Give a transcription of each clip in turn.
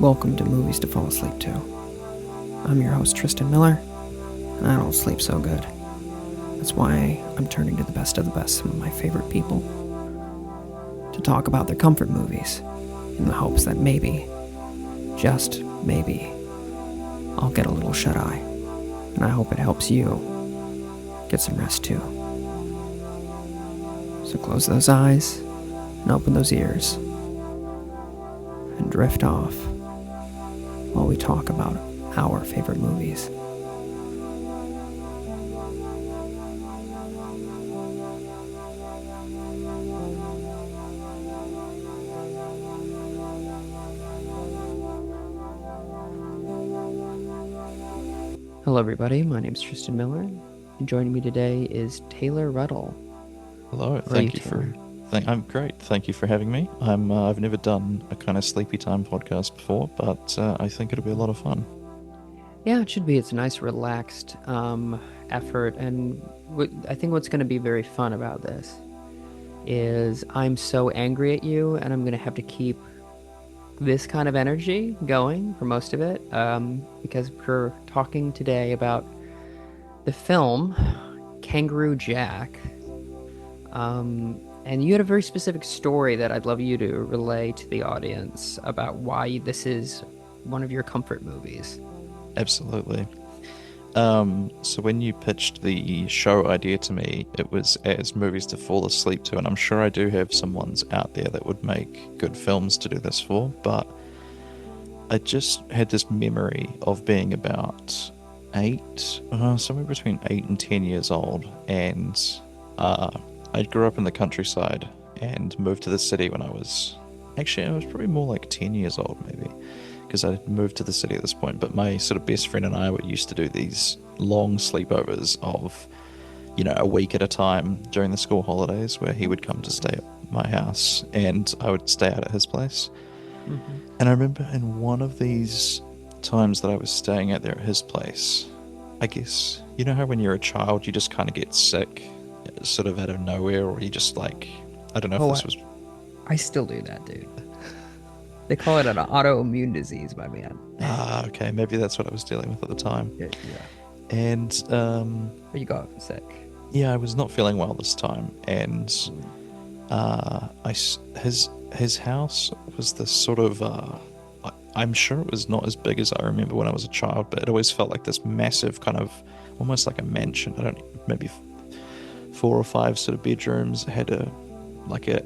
Welcome to Movies to Fall Asleep To. I'm your host, Tristan Miller, and I don't sleep so good. That's why I'm turning to the best of the best, some of my favorite people, to talk about their comfort movies, in the hopes that maybe, just maybe, I'll get a little shut-eye, and I hope it helps you get some rest too. So close those eyes, and open those ears, and drift off while we talk about our favorite movies. Hello everybody, my name's Tristan Miller, and joining me today is Taylor Ruddle. Hello, I'm great. Thank you for having me. I've never done a kind of sleepy time podcast before, but I think it'll be a lot of fun. Yeah, it should be. It's a nice, relaxed effort, and I think what's going to be very fun about this is I'm so angry at you, and I'm going to have to keep this kind of energy going for most of it, because we're talking today about the film Kangaroo Jack. And you had a very specific story that I'd love you to relay to the audience about why this is one of your comfort movies. Absolutely. So when you pitched the show idea to me, it was as movies to fall asleep to, and I'm sure I do have some ones out there that would make good films to do this for, but I just had this memory of being about somewhere between 8 and 10 years old, and I grew up in the countryside and moved to the city when I was probably more like 10 years old maybe, because I moved to the city at this point. But my sort of best friend and I used to do these long sleepovers of, a week at a time during the school holidays, where he would come to stay at my house and I would stay out at his place. Mm-hmm. And I remember in one of these times that I was staying out there at his place, I guess, you know how when you're a child you just kind of get sick sort of out of nowhere, or you just like, I don't know if this was... I still do that, dude. They call it an autoimmune disease, my man. Okay, maybe that's what I was dealing with at the time. Yeah. And you got sick. Yeah, I was not feeling well this time, and his house was this sort of I'm sure it was not as big as I remember when I was a child, but it always felt like this massive kind of, almost like a mansion. Maybe 4 or 5 sort of bedrooms. It had an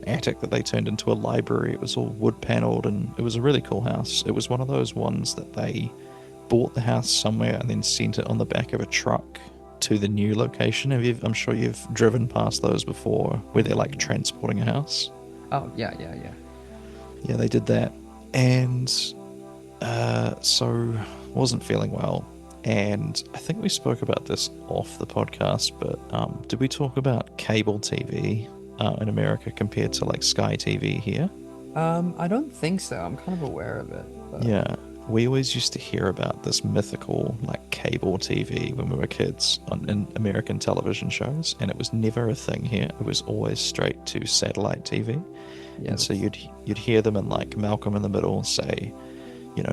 attic that they turned into a library. It was all wood panelled, and it was a really cool house. It was one of those ones that they bought the house somewhere and then sent it on the back of a truck to the new location. I'm sure you've driven past those before, where they're like transporting a house. Oh, yeah. Yeah, they did that. And so wasn't feeling well. And I think we spoke about this off the podcast, but did we talk about cable TV in America compared to like Sky TV here? I don't think so. I'm kind of aware of it. But... Yeah, we always used to hear about this mythical like cable TV when we were kids in American television shows, and it was never a thing here. It was always straight to satellite TV. Yeah, and so you'd hear them in like Malcolm in the Middle say,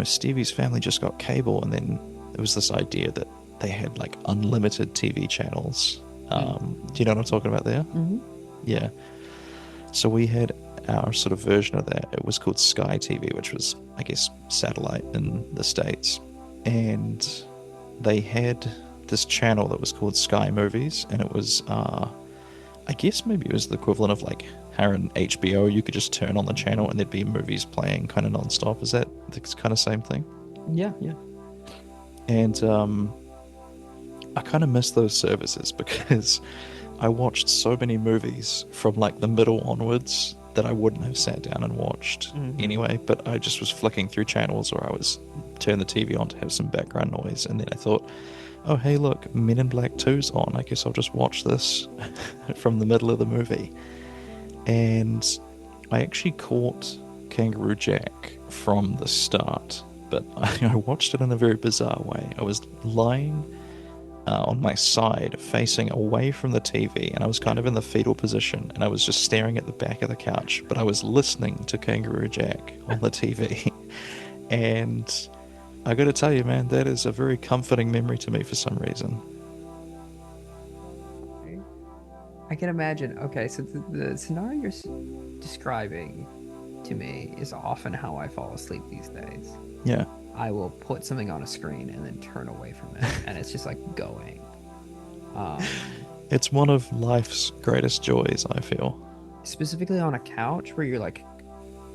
Stevie's family just got cable, and then there was this idea that they had like unlimited TV channels. Do you know what I'm talking about there? Mm-hmm. Yeah. So we had our sort of version of that. It was called Sky TV, which was, I guess, satellite in the States. And they had this channel that was called Sky Movies, and it was, I guess maybe it was the equivalent of like how in HBO you could just turn on the channel and there'd be movies playing kind of non-stop. Is that the kind of same thing? Yeah. And I kind of miss those services because I watched so many movies from like the middle onwards that I wouldn't have sat down and watched anyway, but I just was flicking through channels, or I was turn the TV on to have some background noise, and then I thought, oh hey look, Men in Black 2's on, I guess I'll just watch this from the middle of the movie. And I actually caught Kangaroo Jack from the start, but I watched it in a very bizarre way. I was lying on my side facing away from the TV, and I was kind of in the fetal position, and I was just staring at the back of the couch, but I was listening to Kangaroo Jack on the TV. And I got to tell you, man, that is a very comforting memory to me for some reason. I can imagine. Okay, so the scenario you're describing to me is often how I fall asleep these days. Yeah. I will put something on a screen and then turn away from it, and it's just like going. Um, It's one of life's greatest joys, I feel. Specifically on a couch where you're like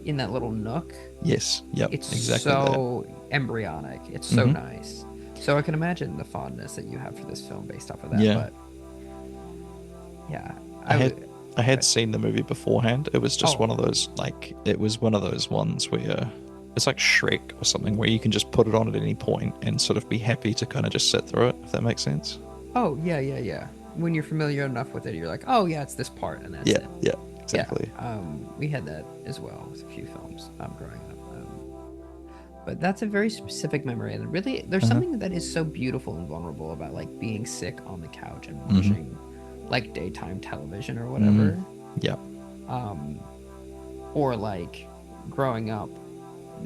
in that little nook. Yes. Yep. It's Exactly that. so embryonic. It's so Hmm. nice. So I can imagine the fondness that you have for this film based off of that. Yeah. But yeah, I I had would. I had seen the movie beforehand. It was just Oh, one of those it was one of those ones where it's like Shrek or something where you can just put it on at any point and sort of be happy to kind of just sit through it, if that makes sense. oh yeah, yeah, yeah. When you're familiar enough with it, you're like, oh yeah, it's this part, and that's Yeah, it. yeah, Yeah. exactly. We had that as well with a few films growing up. But that's a very specific memory, and really, there's Uh-huh. something that is so beautiful and vulnerable about like being sick on the couch and Hmm. watching like daytime television or Mm. whatever. Yeah, Um, or like growing up,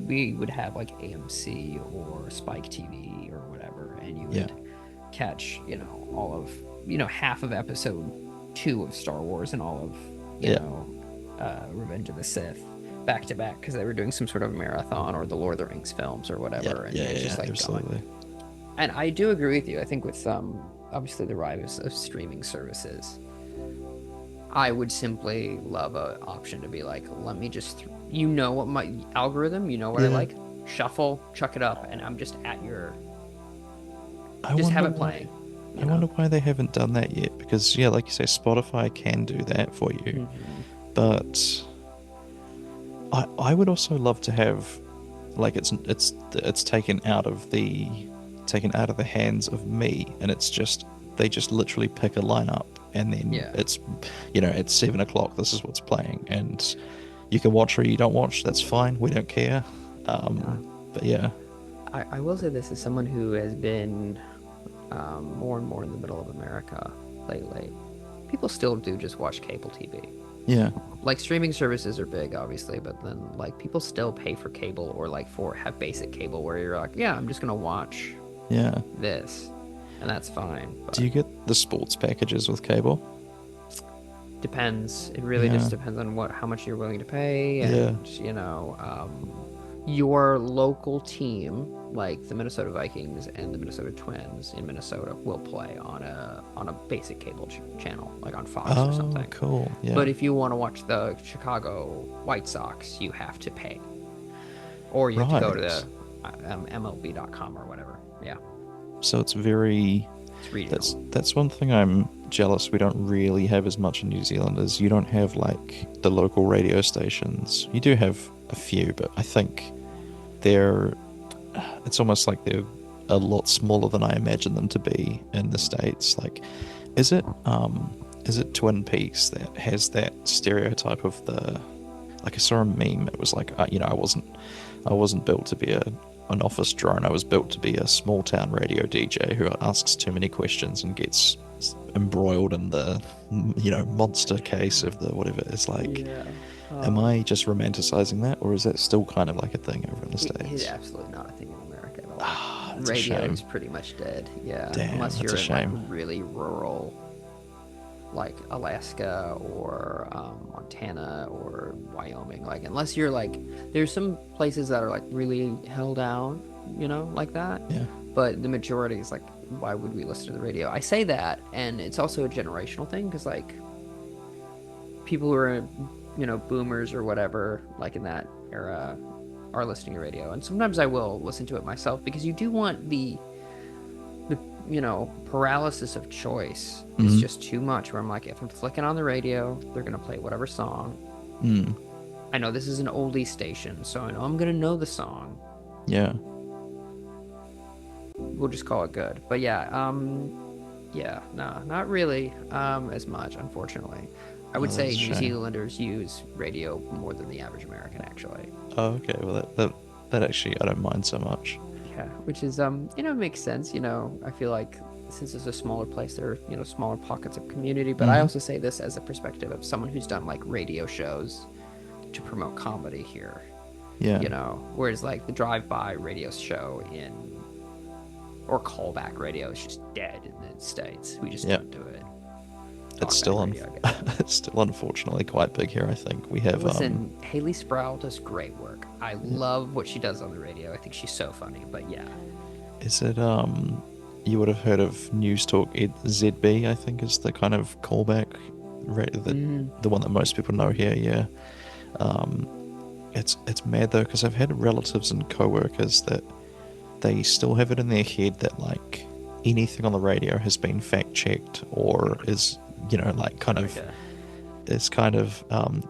we would have like AMC or Spike TV or whatever, and you yeah, would catch, all of, half of episode 2 of Star Wars and all of, yeah, Revenge of the Sith back to back because they were doing some sort of marathon or the Lord of the Rings films or yeah, whatever, and yeah, it's yeah, just like going. absolutely. And I do agree with you. I think with obviously the rise of streaming services, I would simply love an option to be like, let me just, what my algorithm, what I Yeah, like, shuffle, chuck it up, and I'm just at your, I just have wonder it why. playing, I wonder why they haven't done that yet. Because yeah, like you say, Spotify can do that for you, Mm-hmm. but I would also love to have like it's taken out of the hands of me, and it's just they just literally pick a lineup, and then Yeah. it's at 7 o'clock this is what's playing, and you can watch or you don't watch. That's fine. We don't care. Yeah. But yeah, I will say this as someone who has been more and more in the middle of America lately. People still do just watch cable TV. yeah, Like streaming services are big, obviously, but then like people still pay for cable or like have basic cable where you're like, yeah, I'm just gonna watch yeah. this, and that's fine. Do But you get the sports packages with cable? depends. It really Yeah, just depends on how much you're willing to pay, yeah. and your local team, like the Minnesota Vikings and the Minnesota Twins in Minnesota, will play on a basic cable channel, like on Fox or Oh, something. cool. Yeah. But if you want to watch the Chicago White Sox, you have to pay, or you have to go to Right. the MLB.com or whatever. Yeah, So it's very it's regional. that's one thing I'm jealous we don't really have as much in New Zealand is you don't have like the local radio stations. You do have a few, but I think they're it's almost like they're a lot smaller than I imagine them to be in the States. Like is it Twin Peaks that has that stereotype of the like I saw a meme, it was like I wasn't built to be an office drone. I was built to be a small town radio DJ who asks too many questions and gets embroiled in the monster case of the whatever. It's like, Yeah. am I just romanticizing that, or is that still kind of like a thing over in the It is States? absolutely not a thing in America at all. Ah, it's a Radio shame. is pretty much dead. Yeah, Damn, unless that's you're a in like shame. really rural, like Alaska or Montana or Wyoming. Like unless you're like, there's some places that are like really held down, like that. Yeah. But the majority is like, why would we listen to the radio? I say that, and it's also a generational thing because like people who are boomers or whatever, like in that era, are listening to radio, and sometimes I will listen to it myself because you do want the paralysis of choice is Mhm. just too much. Where I'm like, if I'm flicking on the radio, they're gonna play whatever song. Mm. I know this is an oldie station, so I know I'm gonna know the song. Yeah. We'll just call it good. But yeah, no, not really as much, unfortunately. I would Oh, say that's a New shame. Zealanders use radio more than the average American, actually. Oh, okay. Well, that actually I don't mind so much. Yeah, which is makes sense. I feel like since it's a smaller place, there are smaller pockets of community. But I Mhm. also say this as a perspective of someone who's done like radio shows to promote comedy here. Yeah. you know. Whereas like the drive-by radio show in or callback radio is just dead in the States. We just Yeah. don't do it. It's Talkback still radio, I guess. it's still unfortunately quite big here, I think. We have Listen, Haley Sproul does great work. I love what she does on the radio. I think she's so funny. But yeah, is it you would have heard of News Talk ZB, I think is the kind of callback the one that most people know here, yeah. Um it's mad though because I've had relatives and co-workers that they still have it in their head that like anything on the radio has been fact checked or is like kind of okay. is kind of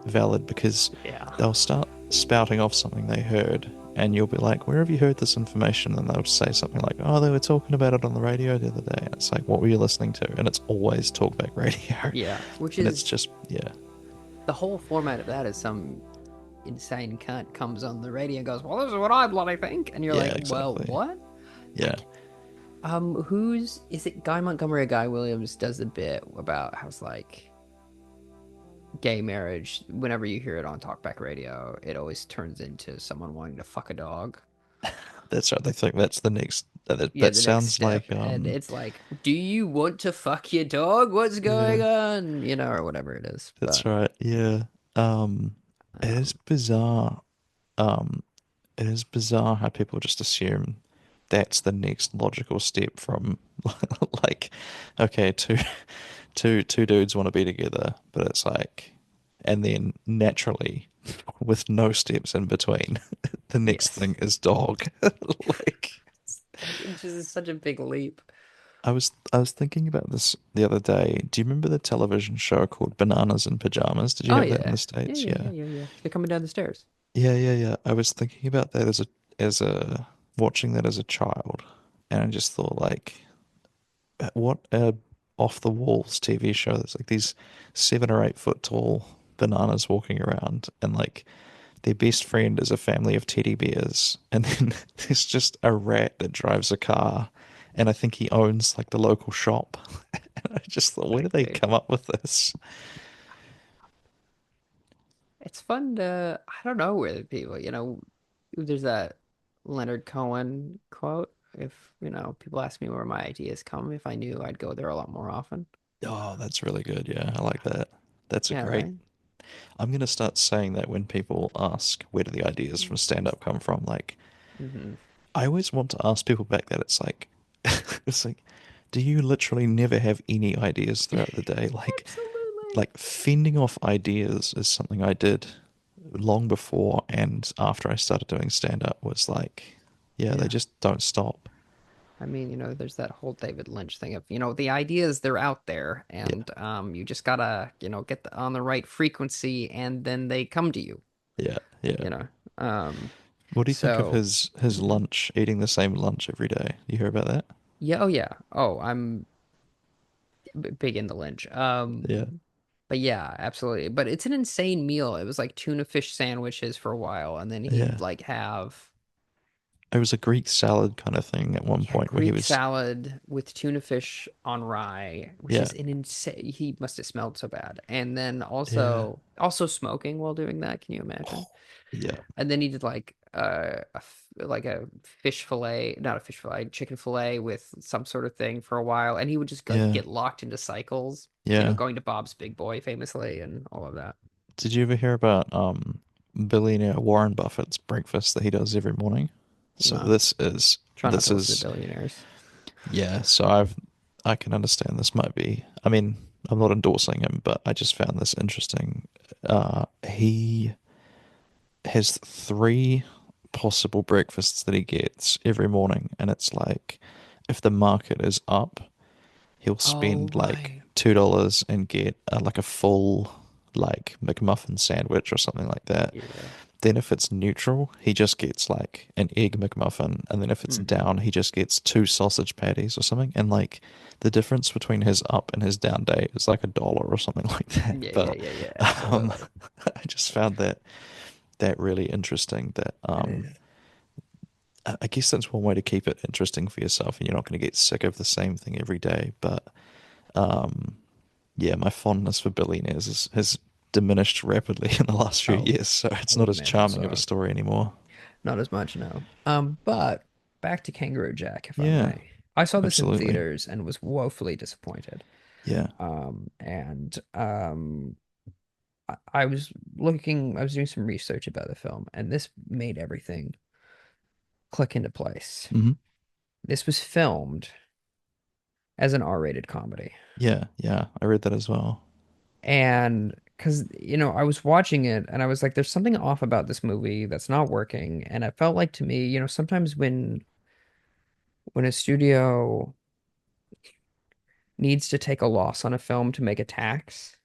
valid because Yeah, they'll start spouting off something they heard and you'll be like, where have you heard this information? And they'll say something like, oh, they were talking about it on the radio the other day. And it's like, what were you listening to? And it's always talkback radio. yeah. Which And it's is just, yeah, the whole format of that is some insane cunt comes on the radio and goes, "Well, this is what I bloody think," and you're yeah, like, "Well, exactly. what?" Yeah. Who's is it? Guy Montgomery or Guy Williams does a bit about how it's like gay marriage. Whenever you hear it on talkback radio, it always turns into someone wanting to fuck a dog. That's right. They think that's the next, Yeah, that the next sounds step, like, and it's like, "Do you want to fuck your dog? What's yeah, going on?" You know, or whatever it is. that's But right. Yeah. Um, it is um, bizarre. Um, it is bizarre how people just assume that's the next logical step from like, okay, two dudes want to be together, but it's like, and then naturally, with no steps in between, the next yes, thing is dog. Like, it just is such a big leap. I was thinking about this the other day. Do you remember the television show called Bananas in Pajamas? Did you Oh have that in yeah, the yeah, States? yeah, yeah, Yeah. yeah, yeah. They're coming down the stairs. Yeah, yeah, yeah. I was thinking about that as a watching that as a child, and I just thought like, what a off the walls TV show. There's like these 7 or 8 foot tall bananas walking around, and like their best friend is a family of teddy bears, and then there's just a rat that drives a car, and I think he owns like the local shop. And I just thought, where did they Dude, come up with this? it's fun to, I don't know where the people, there's that Leonard Cohen quote. If, people ask me where my ideas come, if I knew, I'd go there a lot more often. Oh, that's really good. Yeah, I like that. That's a Yeah, great. right? I'm gonna start saying that when people ask where do the ideas from stand up come from. Like, Hmm. I always want to ask people back that it's like, it's like, do you literally never have any ideas throughout the day? Absolutely. Like fending off ideas is something I did long before and after I started doing stand up was like, yeah, they Yeah. just don't stop. I mean, there's that whole David Lynch thing of, the ideas they're out there Yeah, and you just gotta, get on the right frequency and then they come to you, yeah, yeah. you know. Um, What do you think of so his mhm. lunch, eating the same lunch every day? You hear about that? Yeah, oh yeah. Oh, I'm big into Lynch. Yeah, But yeah, absolutely. But it's an insane meal. It was like tuna fish sandwiches for a while, and then yeah. he'd like have It was a Greek salad kind of thing at one yeah, point where he Greek was, salad with tuna fish on rye, which yeah, is an insane. He must have smelled so bad. And then yeah, also smoking while doing that. Can you oh, imagine? yeah, And then he did like like a fish fillet, not a fish fillet, chicken fillet with some sort of thing for a while, and he would just like yeah, get locked into cycles. yeah. Going to Bob's Big Boy famously and all of that. Did you ever hear about billionaire Warren Buffett's breakfast that he does every morning? So No. Try not this to listen to is billionaires. yeah, so I can understand this might be. I mean, I'm not endorsing him, but I just found this interesting. He has 3 possible breakfasts that he gets every morning, and it's like if the market is up, he'll Oh, spend like right. $2 and get like a full like McMuffin sandwich or something like that. Yeah. Then if it's neutral, he just gets like an egg McMuffin, and then if it's Hmm. down, he just gets 2 sausage patties or something. And like the difference between his up and his down day is like $1 or something like that. Yeah, yeah, But yeah, yeah, um, absolutely. I just found that really interesting. That It is. I guess that's one way to keep it interesting for yourself, and you're not going to get sick of the same thing every day. But um, yeah, my fondness for billionaires has diminished rapidly in the last few Oh, years, so it's I not would as imagine charming of a so. story anymore. Not as much, no. But back to Kangaroo Jack, if I Yeah, may. I saw this in absolutely. theaters and was woefully disappointed. Yeah. And I was doing some research about the film, and this made everything click into place. Hmm. This was filmed as an R-rated comedy. Yeah, yeah. I read that as well. And because, I was watching it and I was like, there's something off about this movie that's not working. And it felt like to me, sometimes when a studio needs to take a loss on a film to make a tax,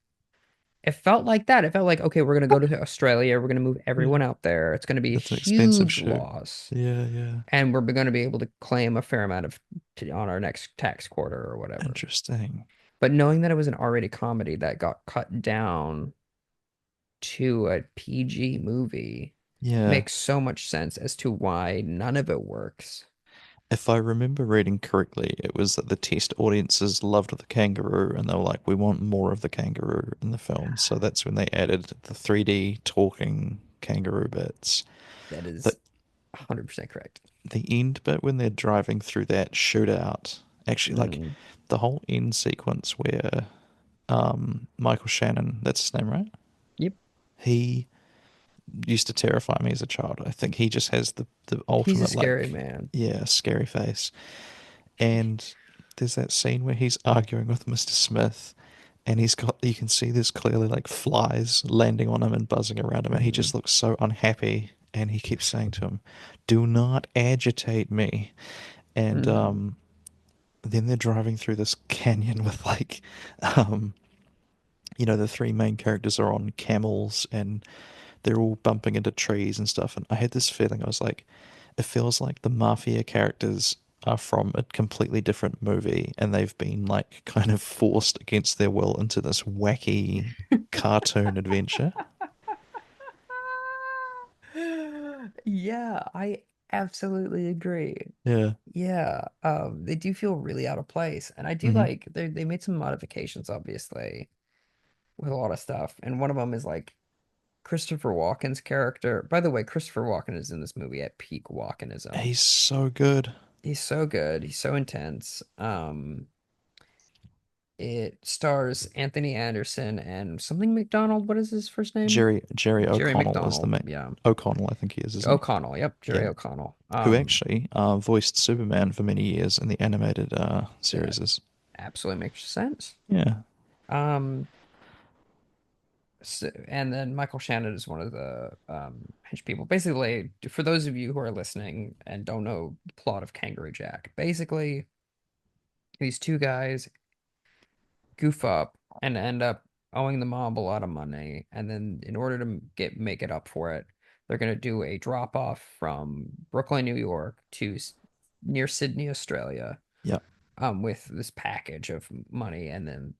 it felt like that. It felt like, okay, we're gonna go to Australia, we're gonna move Yeah. everyone out there. It's gonna be a It's an expensive huge shoot. loss, Yeah, yeah. and we're gonna be able to claim a fair amount on our next tax quarter or whatever. Interesting. But knowing that it was an R-rated comedy that got cut down to a PG movie Yeah. makes so much sense as to why none of it works. If I remember reading correctly, it was that the test audiences loved the kangaroo and they were like, we want more of the kangaroo in the film. So that's when they added the 3D talking kangaroo bits. That The is 100% correct. the end bit when they're driving through that shootout, actually like Mm. the whole end sequence where Michael Shannon, that's his name, right? Yep. He used to terrify me as a child. I think he just has the He's a ultimate scary like man. yeah, scary face. And there's that scene where he's arguing with Mr. Smith and he's got you can see there's clearly like flies landing on him and buzzing around him and he Hmm. just looks so unhappy and he keeps saying to him, "Do not agitate me." And Hmm. then they're driving through this canyon with like um the three main characters are on camels and they're all bumping into trees and stuff. And I had this feeling, I was like, it feels like the mafia characters are from a completely different movie and they've been like kind of forced against their will into this wacky cartoon adventure. Yeah, I absolutely agree. Yeah. Yeah, they do feel really out of place, and I do Hmm. like they made some modifications, obviously, with a lot of stuff, and one of them is like Christopher Walken's character. By the way, Christopher Walken is in this movie at peak Walkenism. He's so good. He's so good. He's so intense. It stars Anthony Anderson and something McDonald. What is his first name? Jerry Jerry O'Connell is the McDonald. main. Yeah. O'Connell, I think he is, isn't O'Connell. Yep, he? Jerry Yeah. O'Connell. Who actually voiced Superman for many years in the animated That series. absolutely makes sense. Yeah. Um, and then Michael Shannon is one of the hench people. Basically, for those of you who are listening and don't know the plot of Kangaroo Jack, basically these two guys goof up and end up owing the mob a lot of money, and then in order to make it up for it, they're going to do a drop off from Brooklyn, New York to near Sydney, Australia, Yeah. with this package of money, and then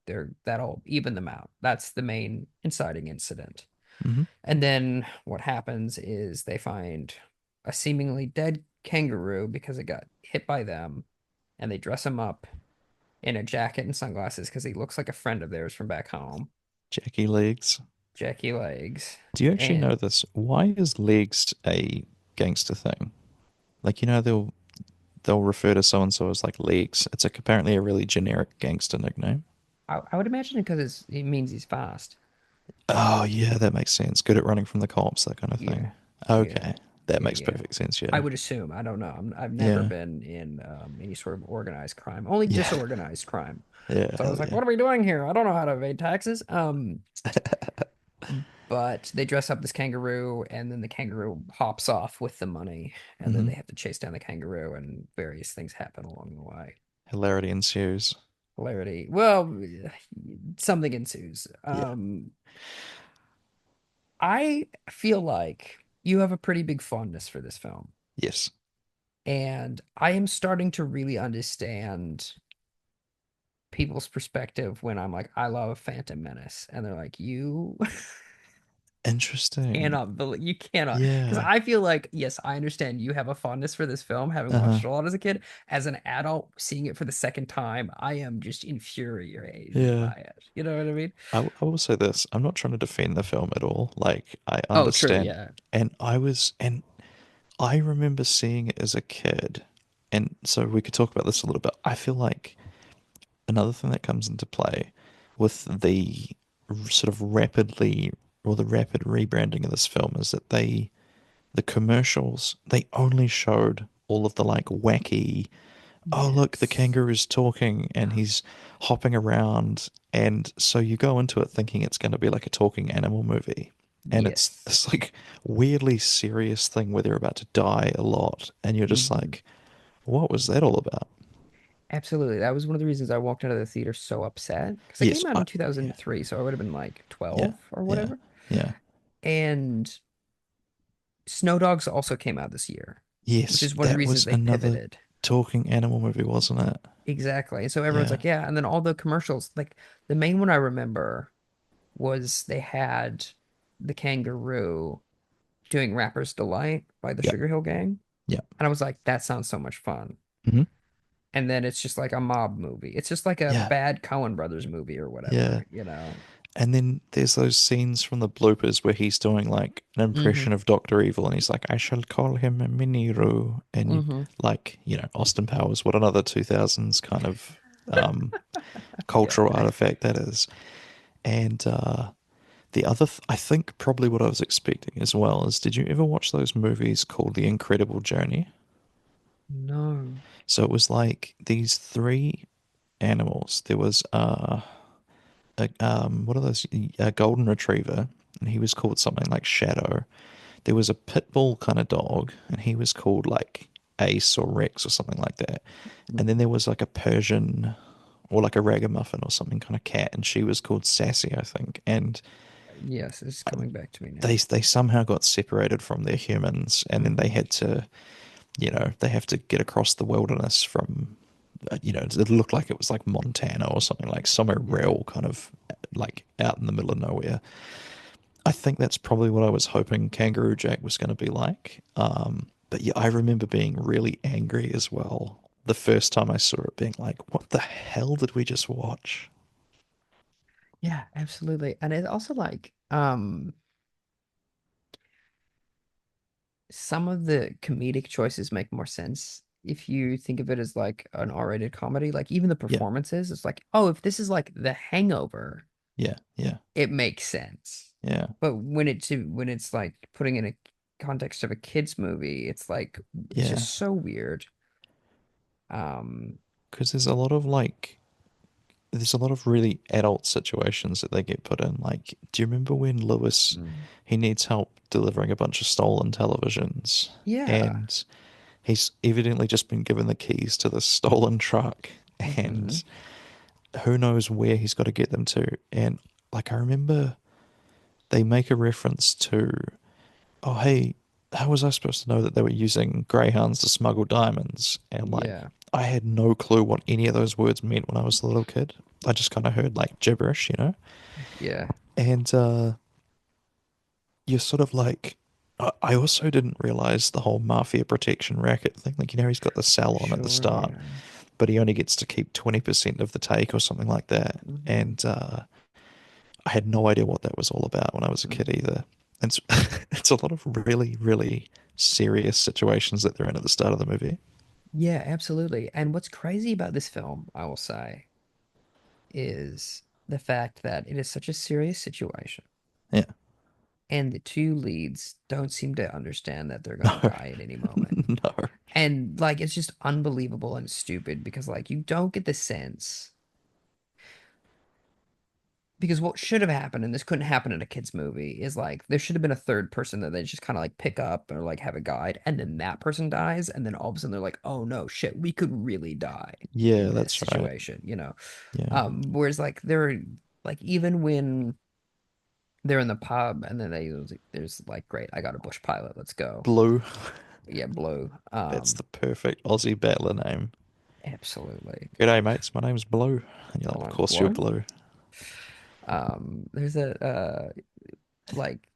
that'll even them out. That's the main inciting incident. Hmm. And then what happens is they find a seemingly dead kangaroo because it got hit by them, and they dress him up in a jacket and sunglasses because he looks like a friend of theirs from back home, Jackie Legs. Jackie Legs. Do you actually know And this? Why is legs a gangster thing? Like they'll refer to so and so as like legs. It's like apparently a really generic gangster nickname. I would imagine because it means he's fast. Oh yeah, that makes sense. Good at running from the cops, that kind of Yeah, thing. yeah, Okay, that yeah, makes yeah. perfect sense. I Yeah, would assume. I don't know. I've never yeah, been in any sort of organized crime, only yeah, disorganized crime. yeah. So I Hell was like, yeah. what are we doing here? I don't know how to evade taxes. But they dress up this kangaroo, and then the kangaroo hops off with the money, and then Hmm. they have to chase down the kangaroo, and various things happen along the way. Hilarity ensues. Hilarity. Well, something ensues. Yeah. I feel like you have a pretty big fondness for this film, Yes. and I am starting to really understand people's perspective when I'm like, I love Phantom Menace, and they're like, you Interesting. cannot believe you cannot, because Yeah. I feel like, yes, I understand you have a fondness for this film, having Uh-huh. watched it a lot as a kid. As an adult seeing it for the second time, I am just infuriated Yeah. by it. You know what I mean? I will say this. I'm not trying to defend the film at all. Like I Oh, true, understand, yeah. and I was and I remember seeing it as a kid, and so we could talk about this a little bit. I feel like another thing that comes into play with the sort of rapidly or the rapid rebranding of this film is that the commercials, they only showed all of the like wacky, oh look, the Yes. kangaroo's talking and he's hopping around, and so you go into it thinking it's going to be like a talking animal movie, and it's Yes. this like weirdly serious thing where they're about to die a lot, and you're just Hmm. like, what was that all about? Absolutely. That was one of the reasons I walked out of the theater so upset because it Yes, came out in yeah, 2003, so I would have been like yeah, 12 or yeah, whatever. yeah. And Snow Dogs also came out this year, which Yes, is one of the that reasons was they another pivoted. talking animal movie, wasn't it? Exactly. And so everyone's Yeah, like, yeah. And then all the commercials, like the main one I remember was they had the kangaroo doing Rapper's Delight by the yeah, Sugar Hill Gang. yeah. And I was like, that sounds so much fun. Hmm. And then it's just like a mob movie. It's just like a Yeah, bad Coen Brothers movie or yeah. whatever, you know? And then there's those scenes from the bloopers where he's doing like an Hmm. impression of Doctor Evil, and he's like, "I shall call him a Miniru," and Hmm. like Austin Powers. What another 2000s kind of um, Yeah. cultural artifact that is. And the other, I think probably what I was expecting as well is, did you ever watch those movies called The Incredible Journey? No. So it was like these three animals. There was what are those? A golden retriever, and he was called something like Shadow. There was a pit bull kind of dog, and he was called like Ace or Rex or something like that. And then there was like a Persian or like a ragamuffin or something kind of cat, and she was called Sassy, I think. And Yes, it's coming back to me they now. they somehow got separated from their humans, and then they Hmm. had to, they have to get across the wilderness from, it looked like it was like Montana or something, like somewhere Yeah. real kind of like out in the middle of nowhere. I think that's probably what I was hoping Kangaroo Jack was going to be like. But yeah, I remember being really angry as well the first time I saw it, being like, what the hell did we just watch? Yeah, absolutely. And it's also like, some of the comedic choices make more sense if you think of it as like an R-rated comedy. Like even the Yeah, performances, it's like, oh, if this is like The Hangover, yeah, yeah, it makes sense. yeah, But when it's like putting in a context of a kids movie, it's like it's yeah. just so weird. Um, Because there's a lot of really adult situations that they get put in. Like, do you remember when Lewis, mm, he needs help delivering a bunch of stolen televisions, yeah. and he's evidently just been given the keys to the stolen truck, Hmm. and who knows where he's got to get them to. And like, I remember they make a reference to, oh, hey, how was I supposed to know that they were using greyhounds to smuggle diamonds? And like, Yeah. I had no clue what any of those words meant when I was a little kid. I just kind of heard like gibberish, you know? Yeah. And you're sort of like, I also didn't realize the whole mafia protection racket thing. Like, he's got the cell on at the Sure, start, yeah. but he only gets to keep 20% of the take or something like that. Hmm. And I had no idea what that was all about when I was a kid Hmm. either. And it's a lot of really, really serious situations that they're in at the start of the movie. Yeah, absolutely. And what's crazy about this film, I will say, is the fact that it is such a serious situation, Yeah. and the two leads don't seem to understand that they're gonna No. die at any moment. No. And like it's just unbelievable and stupid because like you don't get the sense because what should have happened, and this couldn't happen in a kid's movie, is like there should have been a third person that they just kind of like pick up or like have a guide, and then that person dies, and then all of a sudden they're like, oh no, shit, we could really die Yeah, in this that's right. situation, you know? Yeah. Whereas like they're like even when they're in the pub and then there's like, great, I got a bush pilot, let's go. Blue. Yeah, Blue. That's the perfect Aussie battler name. Absolutely. G'day, mates. My name's Blue. And you're like, of Like course you're Blue. Blue. There's a like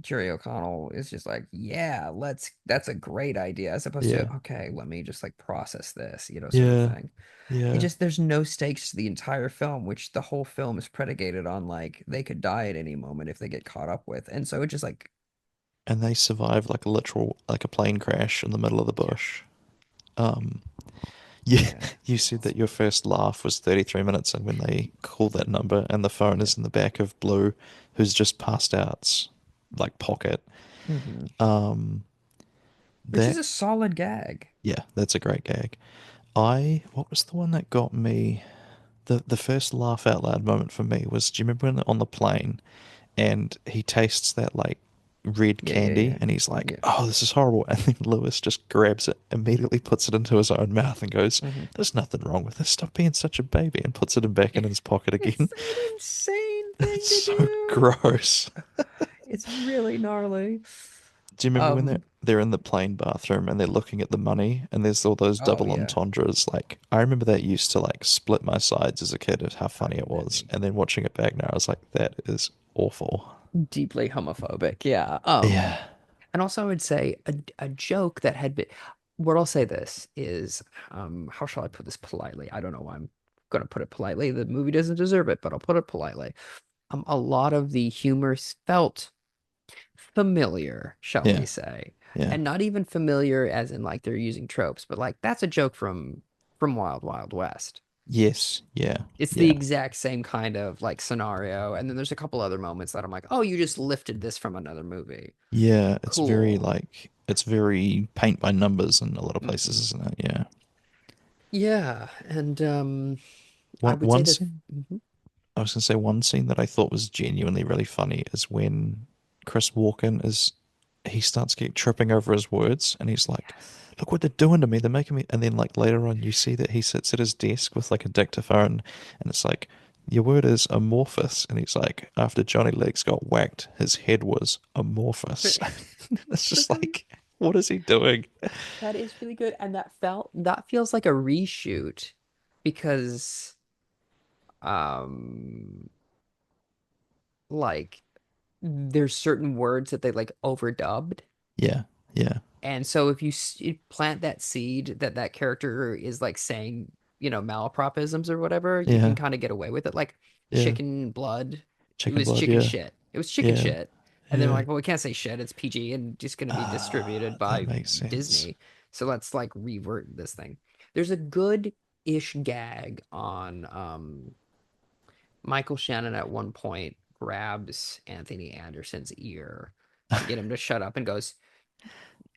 Jerry O'Connell is just like, yeah, that's a great idea, as opposed to, Yeah. okay, let me just like process this, sort of Yeah. thing. It Yeah. just, there's no stakes to the entire film, which the whole film is predicated on like they could die at any moment if they get caught up with. And so it just like and they survive like a literal like a plane crash in the middle of the Yeah. bush. Um, yeah, Yeah. you said that your first laugh was 33 minutes, and when they call that number and the phone Yeah. is in the back of Blue, who's just passed out's like pocket. Hmm. Um, Which is that a solid gag. yeah, that's a great gag. What was the one that got me? The first laugh out loud moment for me was, do you remember when they're on the plane and he tastes that like red Yeah, yeah, candy yeah. and he's like, Yeah. "Oh, this is horrible," and then Lewis just grabs it, immediately puts it into his own mouth and goes, Hmm. "There's nothing wrong with this. Stop being such a baby," and puts it back in his pocket again. It's an insane thing It's to so do. gross. It's really gnarly. Do you remember when Um, they're in the plane bathroom and they're looking at the money and there's all those oh double yeah. entendres? Like, I remember that used to like split my sides as a kid of how Oh, funny yeah, it man, was. And then watching it back now, I was like, that is awful. deeply homophobic. Yeah. Yeah. And also I would say a joke that had been, what I'll say this is, how shall I put this politely? I don't know why I'm gonna put it politely. The movie doesn't deserve it, but I'll put it politely. A lot of the humor felt familiar, shall we Yeah. say. Yeah. And not even familiar as in like they're using tropes, but like that's a joke from Wild Wild West. Yes. Yeah. It's the Yeah. exact same kind of like scenario. And then there's a couple other moments that I'm like, oh, you just lifted this from another movie. Yeah. It's very Cool. like, it's very paint by numbers in a lot of places, Hmm. isn't it? Yeah. Yeah, and I One, would say one that. scene Mhm. I was gonna say one scene that I thought was genuinely really funny is when Chris Walken is he starts get tripping over his words and he's like, Yes. "Look what they're doing to me! They're making me." And then like later on, you see that he sits at his desk with like a dictaphone, and it's like, "Your word is amorphous," and he's like, "After Johnny Legs got whacked, his head was amorphous." It's just That's like, what is he doing? that is really good, and that feels like a reshoot because um like there's certain words that they like overdubbed. Yeah, yeah, And so if you plant that seed that that character is like saying, malapropisms or whatever, you can yeah, kind of get away with it. Like yeah. chicken blood, it Chicken was blood, chicken yeah, shit. It was chicken yeah, shit. And then we're yeah. like, well, we can't say shit. It's PG and just going to be Ah, distributed that by makes sense. Disney. So let's like revert this thing. There's a good-ish gag on Michael Shannon at one point grabs Anthony Anderson's ear to get him to shut up and goes,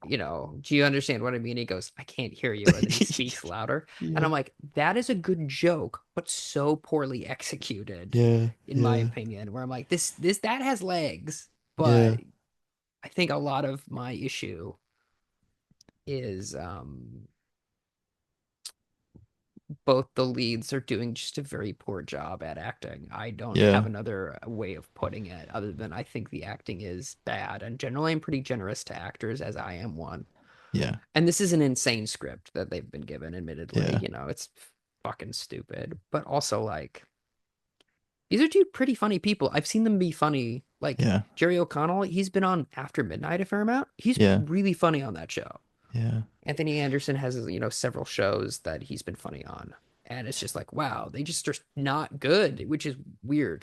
do you understand what I mean? He goes, I can't hear you. And then he speaks louder. And Yeah, I'm like, that is a good joke, but so poorly executed, yeah, in my yeah, opinion, where I'm like, that has legs. yeah, But I think a lot of my issue is both the leads are doing just a very poor job at acting. I don't have yeah, another way of putting it other than I think the acting is bad. And generally, I'm pretty generous to actors, as I am one. yeah, And this is an insane script that they've been given, admittedly. yeah, It's fucking stupid. But also, like, these are two pretty funny people. I've seen them be funny. Like, yeah, Jerry O'Connell, he's been on After Midnight a fair amount. He's yeah, really funny on that show. yeah, Anthony Anderson has, several shows that he's been funny on. And it's just like, wow, they just are not good, which is weird.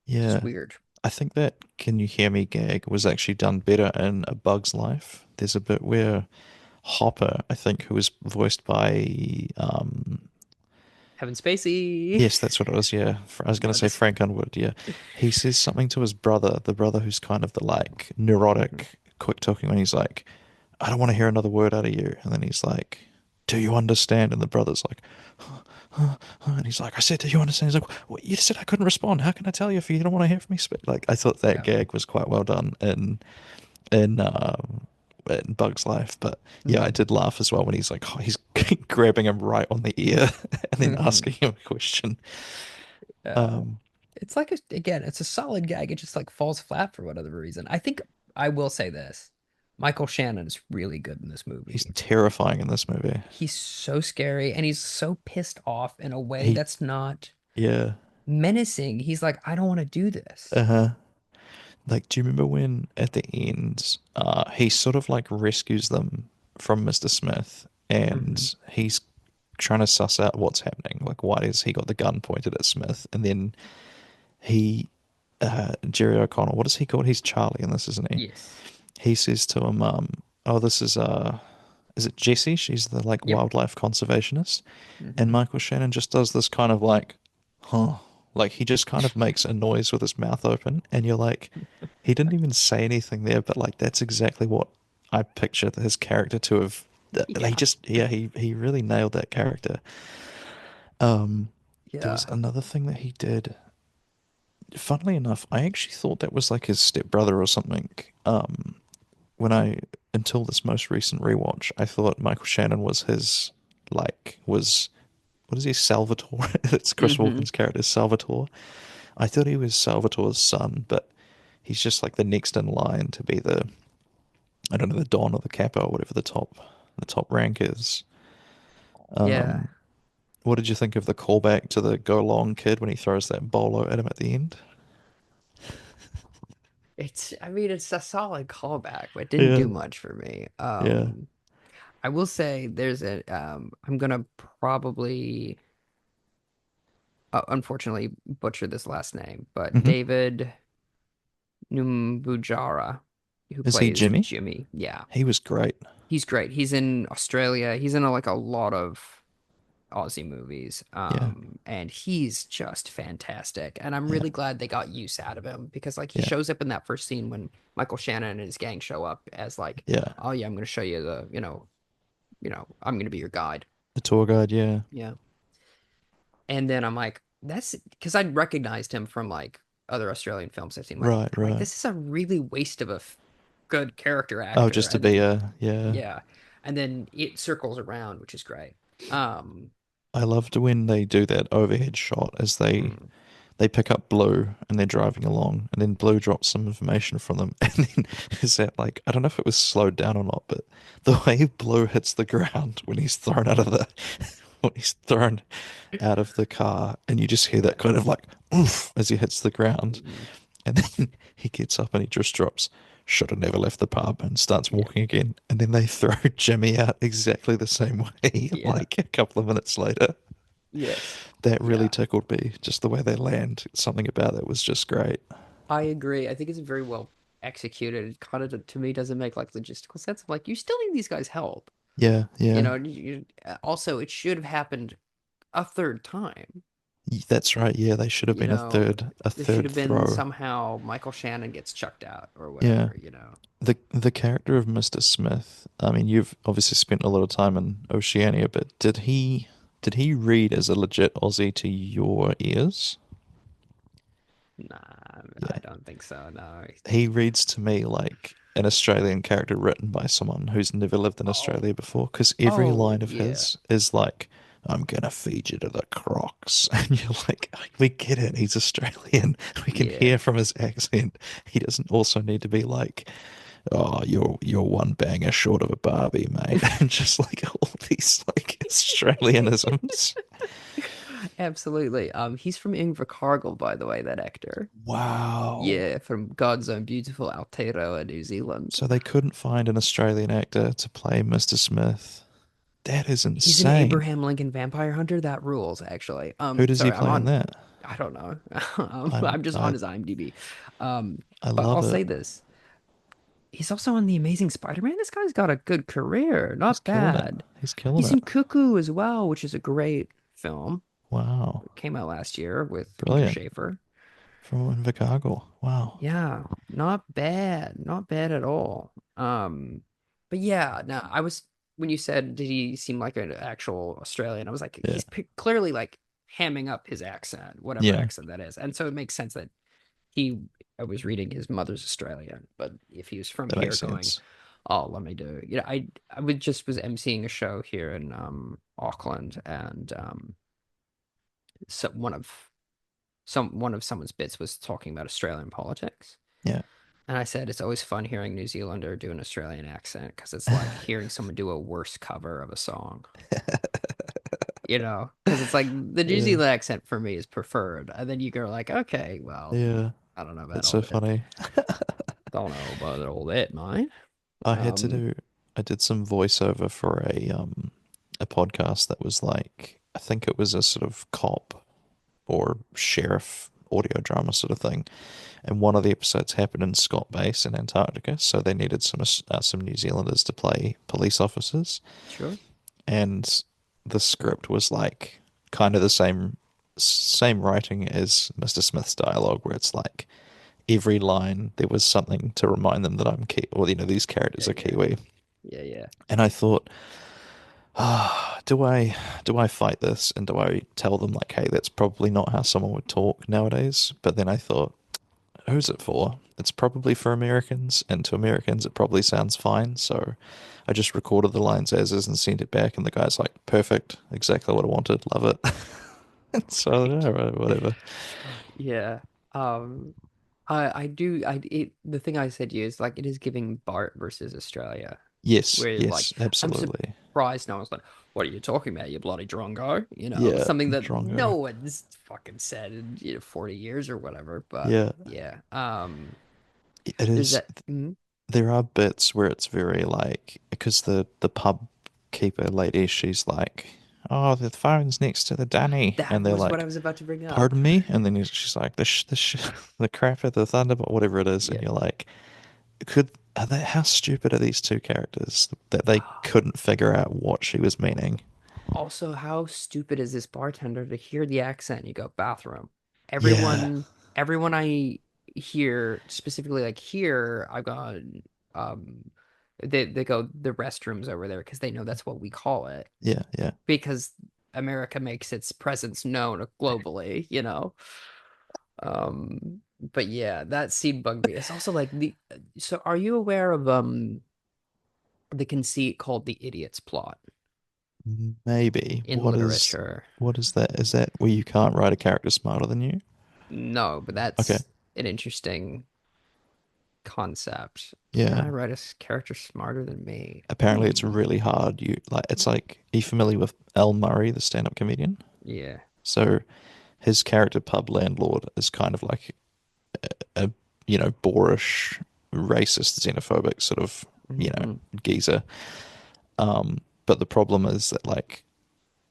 Just yeah. weird. I think that "Can You Hear Me" gag was actually done better in A Bug's Life. There's a bit where Hopper, I think, who was voiced by Kevin Spacey. yes, that's what it was. Yeah, I was going to say Nuts. Frank Underwood. Yeah, he says something to his brother, the brother who's kind of the like Mhm. neurotic, quick talking one. He's like, "I don't want to hear another word out of you," and then he's like, "Do you understand?" And the brother's like, and he's like, "I said, do you understand?" He's like, well, "You said I couldn't respond. How can I tell you if you don't want to hear from me?" Like, I thought that Yeah. gag was quite well done in Bug's Life. But yeah, I Hmm. did laugh as well when he's like, oh, he's grabbing him right on the ear and then Hmm. asking him a question. Yeah. Um, It's like again, it's a solid gag. It just like falls flat for whatever reason. I think I will say this. Michael Shannon is really good in this he's movie. terrifying in this movie. He's so scary and he's so pissed off in a way He, that's not yeah, menacing. He's like, I don't want to do this. uh-huh. Like, do you remember when at the end, he sort of like rescues them from Mr. Smith Hmm. and he's trying to suss out what's happening. Like, why has he got the gun pointed at Smith? And then he, Jerry O'Connell, what is he called? He's Charlie in this, isn't he? Yes. he says to him, "Oh, this is it Jessie? She's the like Yep. wildlife conservationist." And Hmm. Michael Shannon just does this kind of like, huh, like he just kind of makes a noise with his mouth open, and you're like, he didn't even say anything there, but like that's exactly what I pictured his character to have. He Yeah. just, yeah, he really nailed that character. Um, there was Yeah. another thing that he did. Funnily enough, I actually thought that was like his stepbrother or something. When I until this most recent rewatch, I thought Michael Shannon was his was what is he, Salvatore? It's Chris Hmm. Walken's character, Salvatore. I thought he was Salvatore's son, but he's just like the next in line to be the, I don't know, the Don or the Capo or whatever the top rank is. Yeah. Um, what did you think of the callback to the Go Long kid when he throws that bolo at him at the end? I mean, it's a solid callback, but it didn't Yeah, do much for me. yeah. I will say I'm gonna probably, unfortunately, butcher this last name, but Hmm. David Numbujara, who Is he plays Jimmy? Jimmy. Yeah, He was great. he's great. He's in Australia. He's in like a lot of Aussie movies. Yeah, And he's just fantastic. And I'm yeah, really glad they got use out of him because like he yeah, shows up in that first scene when Michael Shannon and his gang show up as like, yeah. oh yeah, I'm gonna show you I'm gonna be your guide. The tour guide, yeah. Yeah. And then I'm like, that's because I recognized him from like other Australian films I've seen. Right, I'm like, right. this is a really waste of a good character Oh, actor. just to And be then a, yeah. yeah, and then it circles around, which is great. Um, I loved when they do that overhead shot as mm, they pick up Blue and they're driving along, and then Blue drops some information from them, and then is that like, I don't know if it was slowed down or not, but the way Blue hits the ground when he's thrown out of the when he's thrown out of the car, and you just hear that yeah. kind of like oof as he hits the ground, Mhm. and then he gets up and he just drops. Should have never left the pub and starts Yeah. walking again. And then they throw Jimmy out exactly the same way, Yeah. like a couple of minutes later. Yes. That really Yeah. tickled me. Just the way they land. Something about it was just great. I agree. I think it's very well executed. It kind of to me doesn't make like logistical sense. Like you still need these guys' help. Yeah, You yeah. know, also it should have happened a third time. That's right. Yeah, they should have You been a know, third a there should third have been throw. somehow Michael Shannon gets chucked out or Yeah. whatever, you know. The character of Mr. Smith, I mean, you've obviously spent a lot of time in Oceania, but did he read as a legit Aussie to your ears? Nah, I Yeah. don't think so. No. He reads to me like an Australian character written by someone who's never lived in Oh, Australia before, because every oh line of yeah. his is like, I'm gonna feed you to the crocs. And you're like, we get it. He's Australian. We can Yeah. hear from his accent. He doesn't also need to be like, oh, you're one banger short of a Barbie, mate. And just like all these like Australianisms. Absolutely. He's from Invercargill, by the way, that actor. Wow. Yeah, from God's Own Beautiful Aotearoa, New Zealand. So they couldn't find an Australian actor to play Mr. Smith. That is He's an insane. Abraham Lincoln Vampire Hunter. That rules, actually. Who does he Sorry, I'm play in on. that? I don't know. I'm I'm just on I his IMDb. I But love I'll it. say this: he's also on The Amazing Spider-Man. This guy's got a good career. He's Not killing it. bad. He's killing He's it. in Cuckoo as well, which is a great film. Wow. It came out last year with Peter Brilliant. Schaefer. From Invercargill. Wow. Yeah, not bad. Not bad at all. But yeah, no, I was when you said did he seem like an actual Australian? I was like, Yeah. he's clearly like hamming up his accent, whatever Yeah. accent that is. And so it makes sense that he I was reading his mother's Australian, but if he was from That here makes going, sense. oh, let me do it. You know, I would just was emceeing a show here in Auckland and so one of someone's bits was talking about Australian politics. Yeah. And I said it's always fun hearing New Zealander do an Australian accent because it's like hearing someone do a worse cover of a song, you know? Because it's like the New Yeah. Zealand accent for me is preferred. And then you go like, okay, well, Yeah. I don't know about That's all so that. funny. Don't know about all that, mate. I had to Um, do I did some voiceover for a podcast that was like, I think it was a sort of cop or sheriff audio drama sort of thing. and one of the episodes happened in Scott Base in Antarctica, so they needed some New Zealanders to play police officers, Sure. and the script was like kind of the same writing as Mr. Smith's dialogue, where it's like every line there was something to remind them that I'm Kiwi, or these characters Yeah, are yeah, Kiwi, yeah, yeah. and I thought, do I fight this and do I tell them like, hey, that's probably not how someone would talk nowadays? But then I thought, who's it for? It's probably for Americans, and to Americans it probably sounds fine. So I just recorded the lines as is and sent it back, and the guy's like, perfect, exactly what I wanted, love it. And so Right. yeah, right, whatever. Yeah. Um, I do the thing I said to you is like it is giving Bart versus Australia, Yes, where like yes, I'm absolutely. surprised no one's like, "What are you talking about, you bloody drongo?" Yeah, Something that no Drongo. one's fucking said in 40 years or whatever. But Yeah, yeah, it there's is. that. Mhm. There are bits where it's very like, because the pub keeper lady, she's like, oh, the phone's next to the dunny, That and they're was what I like, was about to bring up. pardon me, and then she's like, the crap of the thunderbolt, whatever it is, and Yeah. you're like, how stupid are these two characters that they couldn't figure out what she was meaning? Also, how stupid is this bartender to hear the accent and you go bathroom? Yeah, Everyone I hear specifically like here, I've gone they go the restrooms over there because they know that's what we call it yeah, yeah. because America makes its presence known globally. But yeah, that scene bugged me. It's also like the so are you aware of the conceit called the idiot's plot Maybe. in literature? What is that? Is that where you can't write a character smarter than you? No, but Okay. that's an interesting concept. Can I Yeah. write a character smarter than me? Apparently it's really hard. It's like, are you familiar with Al Murray, the stand-up comedian? Yeah. So his character pub landlord is kind of like a boorish, racist, xenophobic sort of, Hmm. geezer. But the problem is that like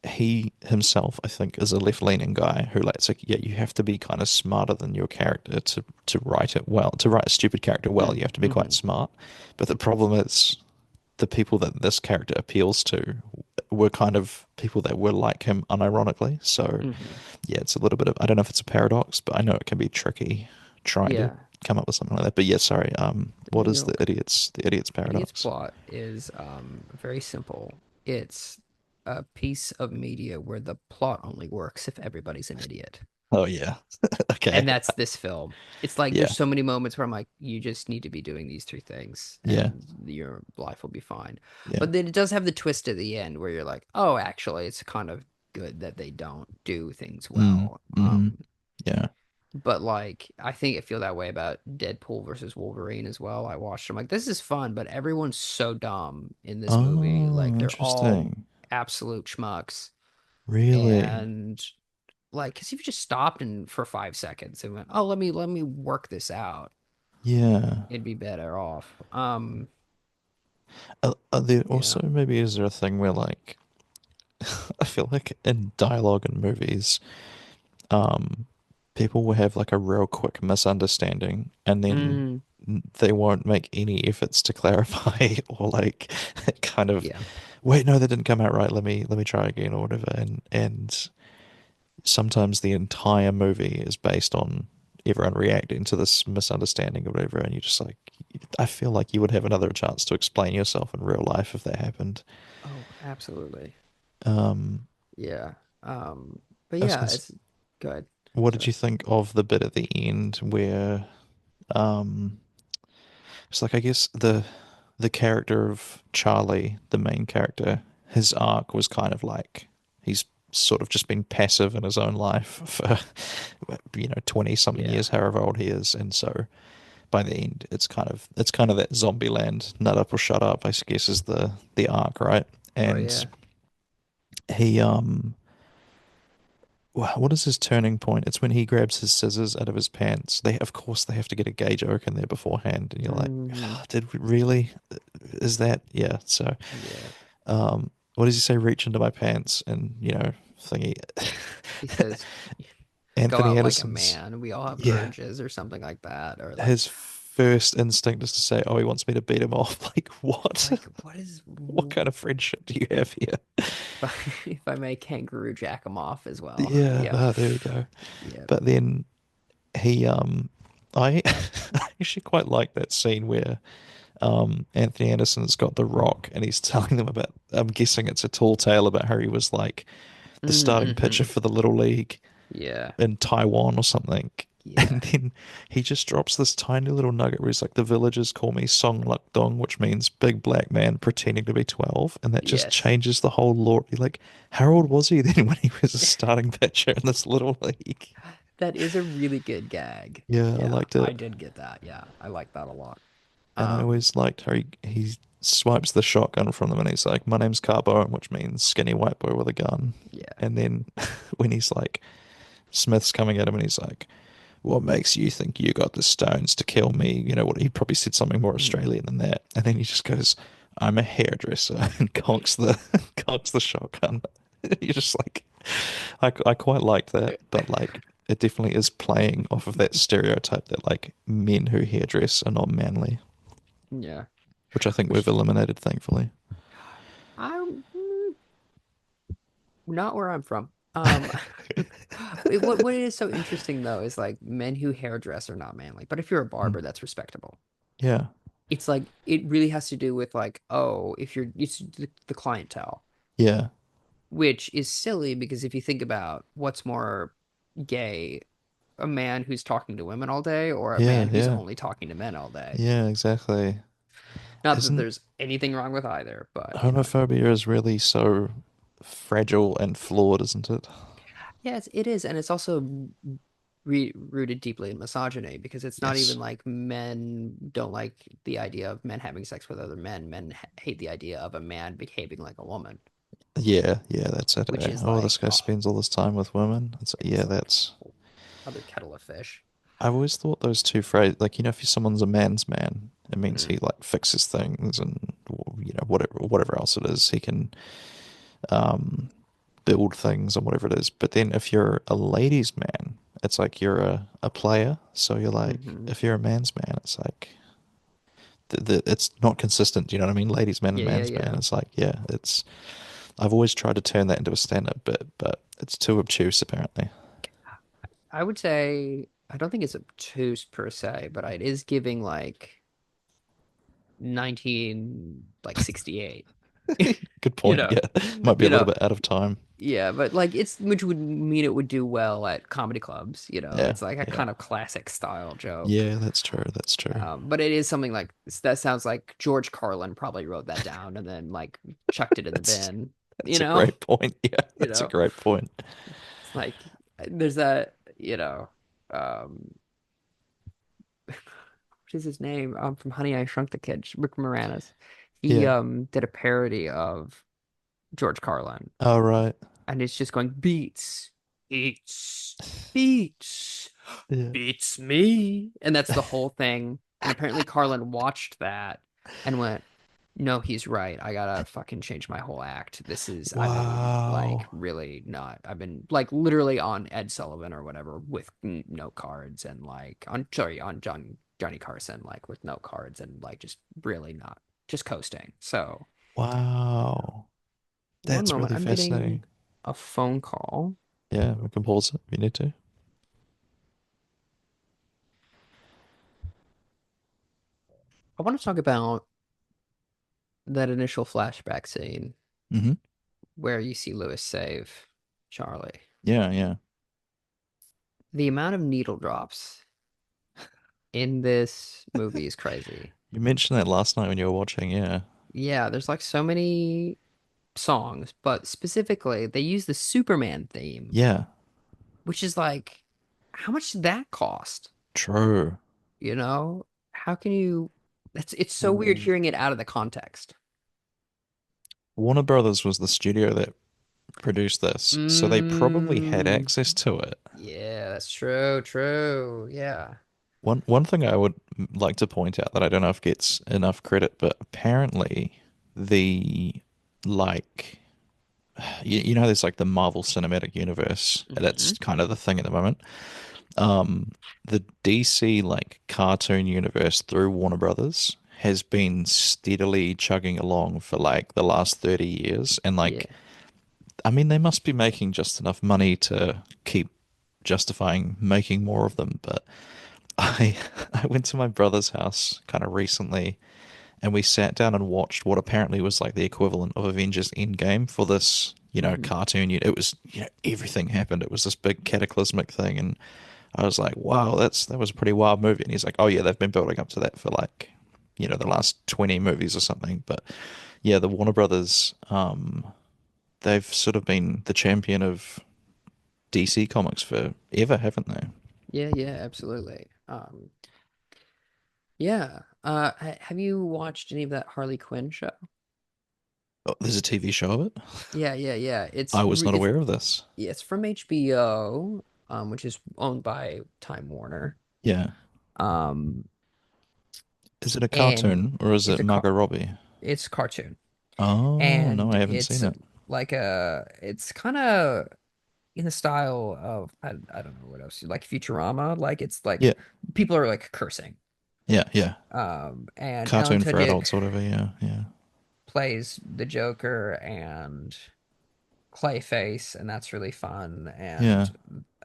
he himself, I think, is a left-leaning guy who like, it's like, yeah, you have to be kind of smarter than your character to write it well. To write a stupid character well, you have to be quite Hmm. smart. But the problem is the people that this character appeals to were kind of people that were like him unironically. So Hmm. yeah, it's a little bit of, I don't know if it's a paradox, but I know it can be tricky trying to Yeah. come up with something like that. But yeah, sorry. What is No, the idiot's Idiot's paradox? plot is very simple. It's a piece of media where the plot only works if everybody's an idiot. Oh yeah. Okay. And that's this film. It's like Yeah. there's so many moments where I'm like, you just need to be doing these three things Yeah. and your life will be fine. Yeah. But then it does have the twist at the end where you're like, oh, actually, it's kind of good that they don't do things Mm. well. Mm-hmm. Yeah. But like I think I feel that way about Deadpool versus Wolverine as well. I watched them like this is fun, but everyone's so dumb in this movie. Like Oh, they're all interesting. absolute schmucks. Really? And like because if you just stopped and for 5 seconds and went, oh, let me work this out, Yeah. it'd be better off. Are there Yeah. also, maybe, is there a thing where like I feel like in dialogue in movies, um, people will have like a real quick misunderstanding, and then Mm, they won't make any efforts to clarify or like kind of, yeah. wait, no, that didn't come out right. Let me try again or whatever. And sometimes the entire movie is based on everyone reacting to this misunderstanding or whatever, and you just like, I feel like you would have another chance to explain yourself in real life if that happened. Oh, absolutely. Um, Yeah. But I was yeah, gonna, it's good. what did Sorry. you think of the bit at the end where, um, it's like, I guess the character of Charlie, the main character, his arc was kind of like he's sort of just been passive in his own life for 20 something Yeah. years, however old he is, and so by the end it's kind of that zombie land, nut up or shut up, I guess, is the arc, right? Oh And yeah. he what is his turning point? It's when he grabs his scissors out of his pants. Of course they have to get a gay joke in there beforehand, and you're like, Hmm. oh, did we really? Is that, yeah? So, Yeah. what does he say? Reach into my pants and thingy. He says. go Anthony out like a Anderson's, man. We all have yeah, urges or something like that. Or like his first instinct is to say, "Oh, he wants me to beat him off." Like, what? what is What kind of friendship do you have here? if I may kangaroo jack him off as well. Yeah, Yeah. there we go. Yeah. But then he, I I actually quite like that scene where Anthony Anderson's got the rock and he's telling them about, I'm guessing it's a tall tale about how he was like the starting pitcher Mm-hmm. for the Little League Yeah. in Taiwan or something. And Yeah. then he just drops this tiny little nugget where he's like, the villagers call me Song Luk Dong, which means big black man pretending to be 12. And that just Yes. changes the whole lore. Like, how old was he then when he was a starting pitcher in this Little League? That is a really good gag. Yeah, I Yeah, liked it. I did get that. Yeah, I like that a lot. And I Um, always liked how he swipes the shotgun from them and he's like, my name's Carbone, which means skinny white boy with a gun. yeah. And then when he's like, Smith's coming at him and he's like, what makes you think you got the stones to kill me? You know what? He probably said something more Mm. Australian than that. And then he just goes, I'm a hairdresser and cocks cocks the shotgun. You're just like, I quite liked that, but like, it definitely is playing off of that stereotype that like men who hairdress are not manly, Yeah. which I think we've Which eliminated, thankfully. I'm not where I'm from. What is so interesting though is like men who hairdress are not manly, but if you're a Mm. barber, that's respectable. Yeah, It's like it really has to do with like, oh, if you're it's the clientele, yeah, which is silly because if you think about what's more gay, a man who's talking to women all day or a yeah, man who's yeah, only talking to men all day. yeah, exactly. Not that Isn't there's anything wrong with either, but homophobia is really so fragile and flawed, isn't it? yes, it is, and it's also rooted deeply in misogyny because it's not Yes. even like men don't like the idea of men having sex with other men. Men hate the idea of a man behaving like a woman, Yeah, yeah, that's it. which Eh? is Oh, this like, guy oh, spends all this time with women. Yeah, it's like that's. a whole other kettle of fish. I've always thought those two phrases, like, if someone's a man's man, it means Mm, he like fixes things and whatever else it is, he can um build things and whatever it is. But then if you're a ladies' man, it's like you're a player. So you're like, hmm. if you're a man's man, it's like it's not consistent. Do you know what I mean? Ladies' man and Yeah, yeah, man's man. yeah. It's like, yeah, it's. I've always tried to turn that into a stand-up bit, but it's too obtuse apparently. I would say I don't think it's obtuse per se, but it is giving like 1968. Good You point. know, Yeah, might be you a little know, bit out of time. yeah, but like it's which would mean it would do well at comedy clubs. Yeah, It's like a yeah, kind of classic style joke. yeah. That's true. That's true. But it is something like that sounds like George Carlin probably wrote that down and then like chucked it in the That's bin. You that's a know, great point. Yeah, you that's a know, great point. it's like there's that. What is his name? From Honey I Shrunk the Kid, Rick Moranis. He Yeah. did a parody of George Carlin, All right. and it's just going beats, eats, beats, Yeah. beats me, and that's the whole thing. And apparently Carlin watched that and went, "No, he's right. I gotta fucking change my whole act. I've been like Wow. really not. I've been like literally on Ed Sullivan or whatever with note cards and like on Johnny Carson like with note cards and like just really not just coasting. So Wow. one That's moment, really I'm getting fascinating. a phone call. Yeah, we can pause it if you need to. I want to talk about that initial flashback scene Hmm. where you see Lewis save Charlie. Yeah, yeah. The amount of needle drops in this movie is crazy. You mentioned that last night when you were watching. Yeah. Yeah, there's like so many songs, but specifically they use the Superman theme, Yeah. which is like, how much did that cost? True. You know? How can you it's so weird hearing it out of the context. Warner Brothers was the studio that produced this, so they probably had Mm, access to it. yeah, that's true, true. Yeah. One thing I would like to point out that I don't know if gets enough credit, but apparently the like you know, there's like the Marvel Cinematic Universe. That's Hmm. kind of the thing at the moment. Um, the DC like cartoon universe through Warner Brothers has been steadily chugging along for like the last 30 years. And Yeah. like, I mean, they must be making just enough money to keep justifying making more of them. But I I went to my brother's house kind of recently and we sat down and watched what apparently was like the equivalent of Avengers Endgame for this, Hmm. cartoon. It was, everything happened. It was this big cataclysmic thing, and I was like, wow, that was a pretty wild movie. And he's like, oh yeah, they've been building up to that for like, the last 20 movies or something. But yeah, the Warner Brothers, they've sort of been the champion of DC Comics forever, haven't they? Yeah, yeah, absolutely. Yeah. Have you watched any of that Harley Quinn show? Oh, there's a TV show of it. Yeah, yeah, yeah. I was not aware of this. Yeah, it's from HBO, which is owned by Time Warner. Yeah. Um, Is it a and cartoon or is it's it a car Margot Robbie? it's a cartoon. Oh, no, And I haven't it's seen it. like it's kind of in the style of I don't know what else, like Futurama, like it's like Yeah, people are like cursing. yeah, yeah. And Ellen Cartoon for Tudyk adults, whatever. Yeah, yeah, plays the Joker and Clayface, and that's really fun. yeah,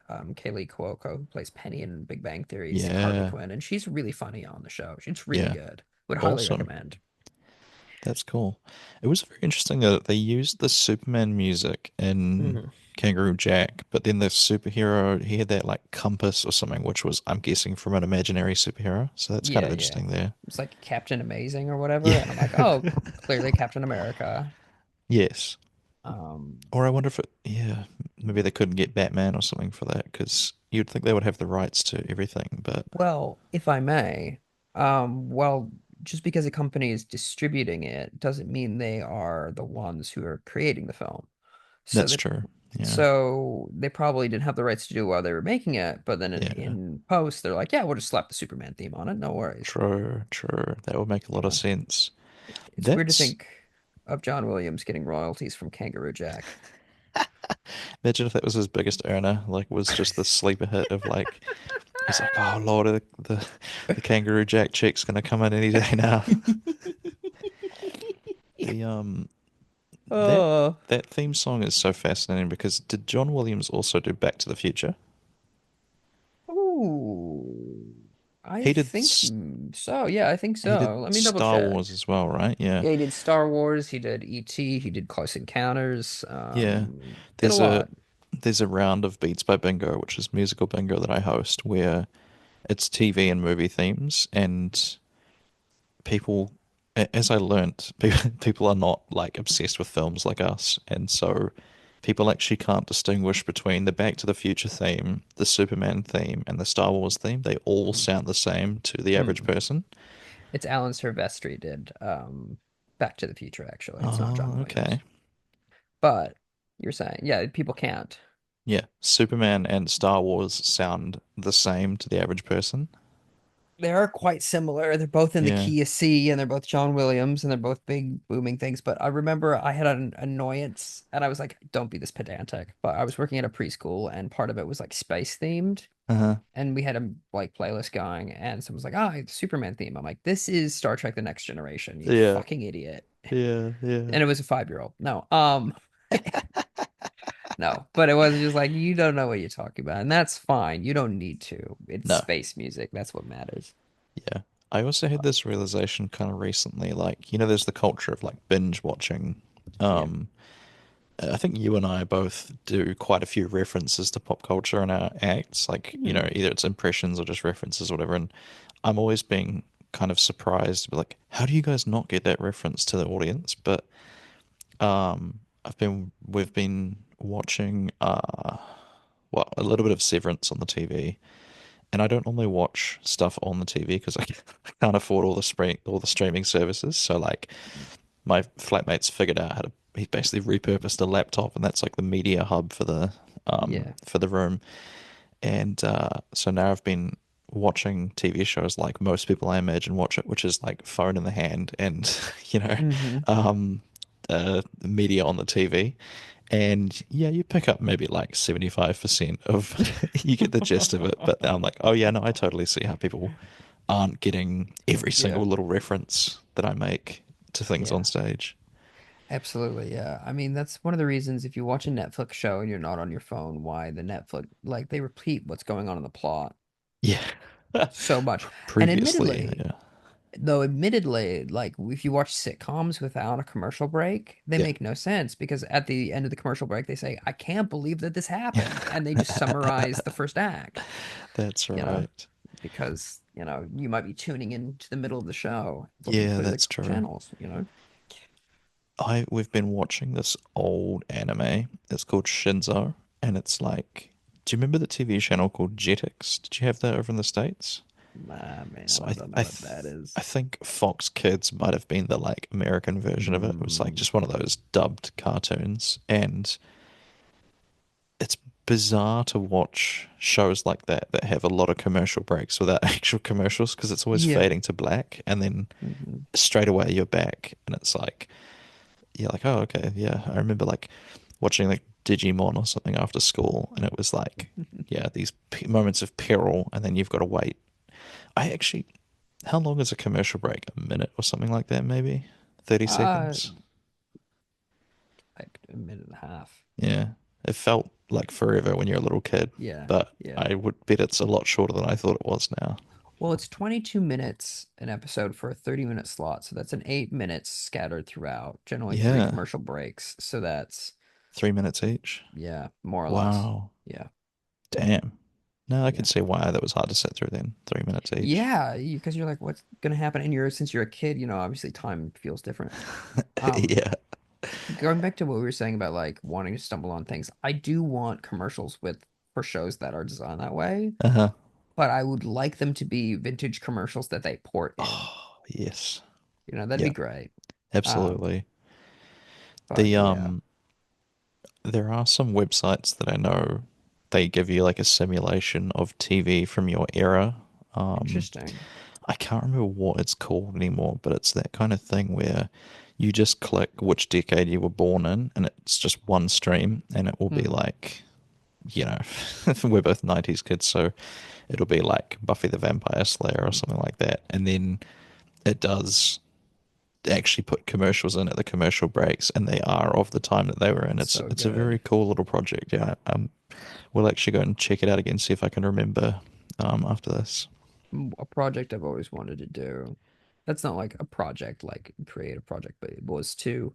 And Kaylee Cuoco, who plays Penny in Big Bang Theory, is Harley yeah, Quinn, and she's really funny on the show. She's really yeah. good. Would highly Awesome. recommend. That's cool. It was very interesting that they used the Superman music in Hmm. Kangaroo Jack, but then the superhero, he had that like compass or something, which was, I'm guessing, from an imaginary superhero. So that's kind Yeah, of yeah. interesting there. It's like Captain Amazing or whatever, Yeah. and I'm like, oh, clearly Captain America. Yes. Um, Or I wonder if yeah, maybe they couldn't get Batman or something for that because you'd think they would have the rights to everything, but well, if I may, well, just because a company is distributing it doesn't mean they are the ones who are creating the film. So that's they true. Yeah. so they probably didn't have the rights to do it while they were making it, but then Yeah. in post they're like, yeah, we'll just slap the Superman theme on it, no worries. True, true. That would make a lot of So sense. it's weird to That's think of John Williams getting royalties from Kangaroo Jack. Imagine if that was his biggest earner, like was just the sleeper hit of like he's like, oh Lord, the Kangaroo Jack check's gonna come in any day now. The that Oh, that theme song is so fascinating because did John Williams also do Back to the Future? ooh, I He did think so. Yeah, I think he did so. Let me double Star Wars check. as well, right? Yeah. Yeah, he did Star Wars, he did E.T., he did Close Encounters, Yeah. did a There's a lot. there's a round of Beats by Bingo, which is musical bingo that I host, where it's TV and movie themes, and people, as I learnt, people are not like obsessed with films like us, and so people actually can't distinguish between the Back to the Future theme, the Superman theme, and the Star Wars theme. They all sound the same to the average Hmm. person. It's Alan Silvestri did Back to the Future, actually. It's not John Oh, Williams. okay. But you're saying, yeah, people can't. Yeah, Superman and Star Wars sound the same to the average person. They are quite similar. They're both in the Yeah. key of C and they're both John Williams and they're both big booming things. But I remember I had an annoyance and I was like, don't be this pedantic. But I was working at a preschool and part of it was like space themed. Uh-huh. And we had a like playlist going and someone was like, ah, it's Superman theme. I'm like, this is Star Trek The Next Generation, you Yeah. fucking idiot. Yeah. Yeah. And it was a 5-year-old. No. No, but it was just like you don't know what you're talking about, and that's fine. You don't need to. It's No. space music. That's what matters. Yeah. I also had this realization kind of recently, like, there's the culture of like binge watching. Yeah. Um, I think you and I both do quite a few references to pop culture in our acts, like, Hmm. either it's impressions or just references or whatever. And I'm always being kind of surprised, like, how do you guys not get that reference to the audience? But we've been watching well, a little bit of Severance on the TV. And I don't normally watch stuff on the TV because I can't afford all the streaming services. So like my flatmate's figured out how to he basically repurposed a laptop and that's like the media hub Yeah. for the room. And so now I've been watching TV shows like most people I imagine watch it, which is like phone in the hand and you know Hmm. media on the TV. And yeah, you pick up maybe like 75% of you get the gist of it. But I'm like, oh yeah, no, I totally see how people aren't getting every Yeah. single little reference that I make to things on Yeah. stage. Absolutely, yeah. I mean, that's one of the reasons if you watch a Netflix show and you're not on your phone, why the Netflix, like, they repeat what's going on in the plot Yeah. so much. And Previously, admittedly, yeah. though, admittedly, like, if you watch sitcoms without a commercial break, they Yeah. make no sense because at the end of the commercial break, they say, I can't believe that this happened. And they just summarize the first act, That's you know, right. because, you might be tuning into the middle of the show, flipping Yeah, through the that's true. channels. We've been watching this old anime. It's called Shinzo, and it's like, do you remember the TV channel called Jetix? Did you have that over in the States? Man, So I don't know what that I is. think Fox Kids might have been the like American version of it. It was like Mm, just one of those dubbed cartoons, and it's bizarre to watch shows like that have a lot of commercial breaks without actual commercials because it's always yeah. fading to black, and then Hmm. straight away you're back, and it's like you're like, oh okay, yeah. I remember like watching like Digimon or something after school, and it was like, yeah, these moments of peril, and then you've got to wait. I actually, how long is a commercial break? A minute or something like that, maybe? 30 Uh, seconds? like a minute and a half. Yeah. It felt like forever when you're a little kid, Yeah, but yeah. I would bet it's a lot shorter than I thought it was now. Well, it's 22 minutes an episode for a 30-minute slot, so that's an 8 minutes scattered throughout, generally three Yeah. commercial breaks. So that's, 3 minutes each. yeah, more or less. Wow. Yeah, Damn. No, I yeah. could see why that was hard to sit through then. 3 minutes each. Yeah, because you're like, what's gonna happen? And since you're a kid, obviously time feels different. Um, Yeah. Going back to what we were saying about like wanting to stumble on things, I do want commercials for shows that are designed that way, Uh-huh. but I would like them to be vintage commercials that they port in. Oh, yes. That'd be Yeah, great. Um, absolutely. but The yeah, there are some websites that I know they give you like a simulation of TV from your era. Um, interesting. I can't remember what it's called anymore, but it's that kind of thing where you just click which decade you were born in, and it's just one stream, and it will be Hmm. like, you know, we're both 90s kids, so it'll be like Buffy the Vampire Slayer or something like that. And then it does actually put commercials in at the commercial breaks, and they are of the time that they were in. That's It's so it's a very good. cool little project. Yeah, we'll actually go and check it out again, see if I can remember after this. A project I've always wanted to do. That's not like a project, like creative project, but it was to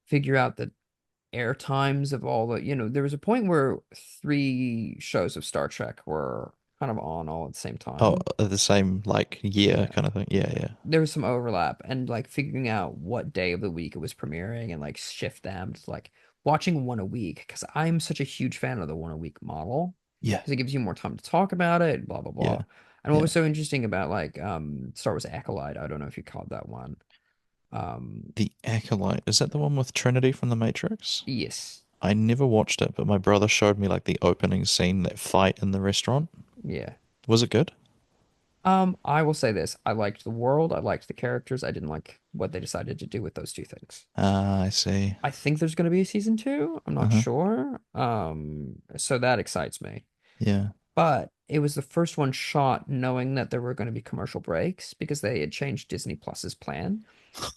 figure out the air times of all there was a point where three shows of Star Trek were kind of on all at the same Oh, time. the same like year Yeah. kind of thing. Yeah, yeah, There was some overlap and like figuring out what day of the week it was premiering and like shift them to like watching one a week because I'm such a huge fan of the one a week model yeah, because it gives you more time to talk about it, blah blah yeah, blah. And what yeah. was so interesting about like Star Wars Acolyte, I don't know if you called that one. Um The Acolyte, is that the one with Trinity from The Matrix? yes. I never watched it, but my brother showed me like the opening scene, that fight in the restaurant. Yeah. Was it good? I will say this. I liked the world, I liked the characters. I didn't like what they decided to do with those two things. Ah, I see. I think there's going to be a season two. I'm not Uh-huh. sure. So that excites me. Yeah. But it was the first one shot knowing that there were going to be commercial breaks because they had changed Disney Plus's plan.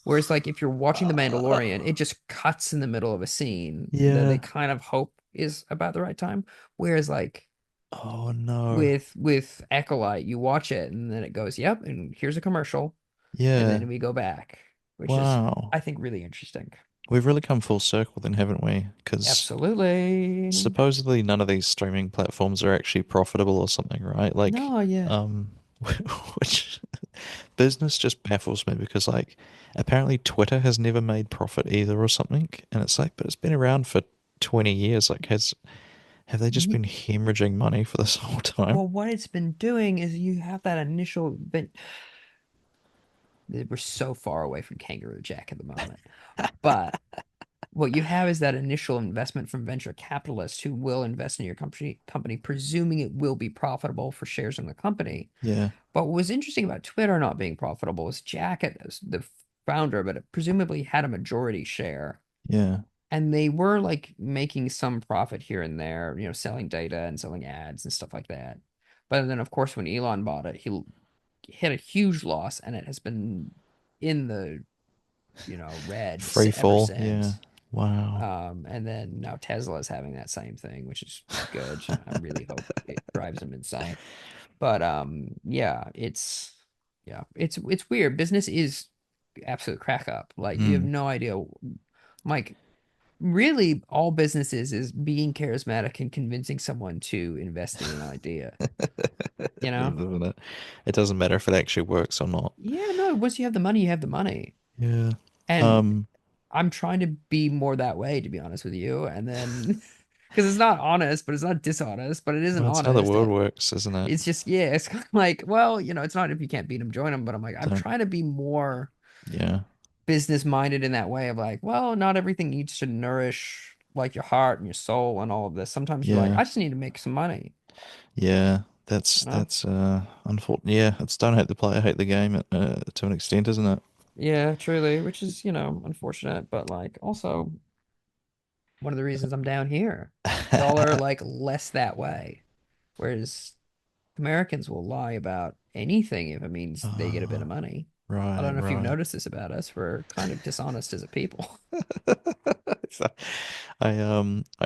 Whereas, like, if you're watching The Mandalorian, it just cuts in the middle of a scene that they Yeah. kind of hope is about the right time. Whereas, like, Oh no. with Acolyte, you watch it and then it goes, "Yep," and here's a commercial, and Yeah. then we go back, which is, Wow. I think, really interesting. We've really come full circle then, haven't we? Because Absolutely. supposedly none of these streaming platforms are actually profitable or something, right? Like, No, yeah. um, which business just baffles me because like apparently Twitter has never made profit either or something, and it's like, but it's been around for 20 years. Like, have they just Ye- been hemorrhaging money for this whole time? Well, what it's been doing is you have that initial bit. We're so far away from Kangaroo Jack at the moment, but what you have is that initial investment from venture capitalists who will invest in your company, presuming it will be profitable for shares in the company. Yeah, But what was interesting about Twitter not being profitable was Jack, the founder, but it presumably had a majority share. yeah, and they were like making some profit here and there, selling data and selling ads and stuff like that. But then, of course, when Elon bought it, he hit a huge loss, and it has been in the red Free ever fall. Yeah. since. Wow. And then now Tesla is having that same thing, which is good. I really hope it drives them insane. But it's weird. Business is absolute crack up. Like you have Mm. no idea. Like really, all business is being charismatic and convincing someone to invest in an idea. It You is, know? isn't it? It doesn't matter if it actually works or not. Yeah, no. Once you have the money, you have the money. Yeah. And Um, I'm trying to be more that way, to be honest with you. And then, because it's not honest, but it's not dishonest, but it isn't well, it's how the honest. world works, isn't it? It's just, yeah, it's kind of like, well, it's not if you can't beat them, join them. But I'm like, I'm Don't. trying to be more Yeah. business minded in that way of like, well, not everything needs to nourish like your heart and your soul and all of this. Sometimes you're like, Yeah. I just need to make some money, Yeah. you know? That's unfortunate. Yeah. It's don't hate the player, hate the game to an extent, isn't it? Yeah, truly, which is, unfortunate, but like also one of the reasons I'm down here. Y'all are like less that way. Whereas Americans will lie about anything if it means they get a bit Oh, of money. I right, don't know if you've right. noticed this about us. We're kind of dishonest as a people. So, I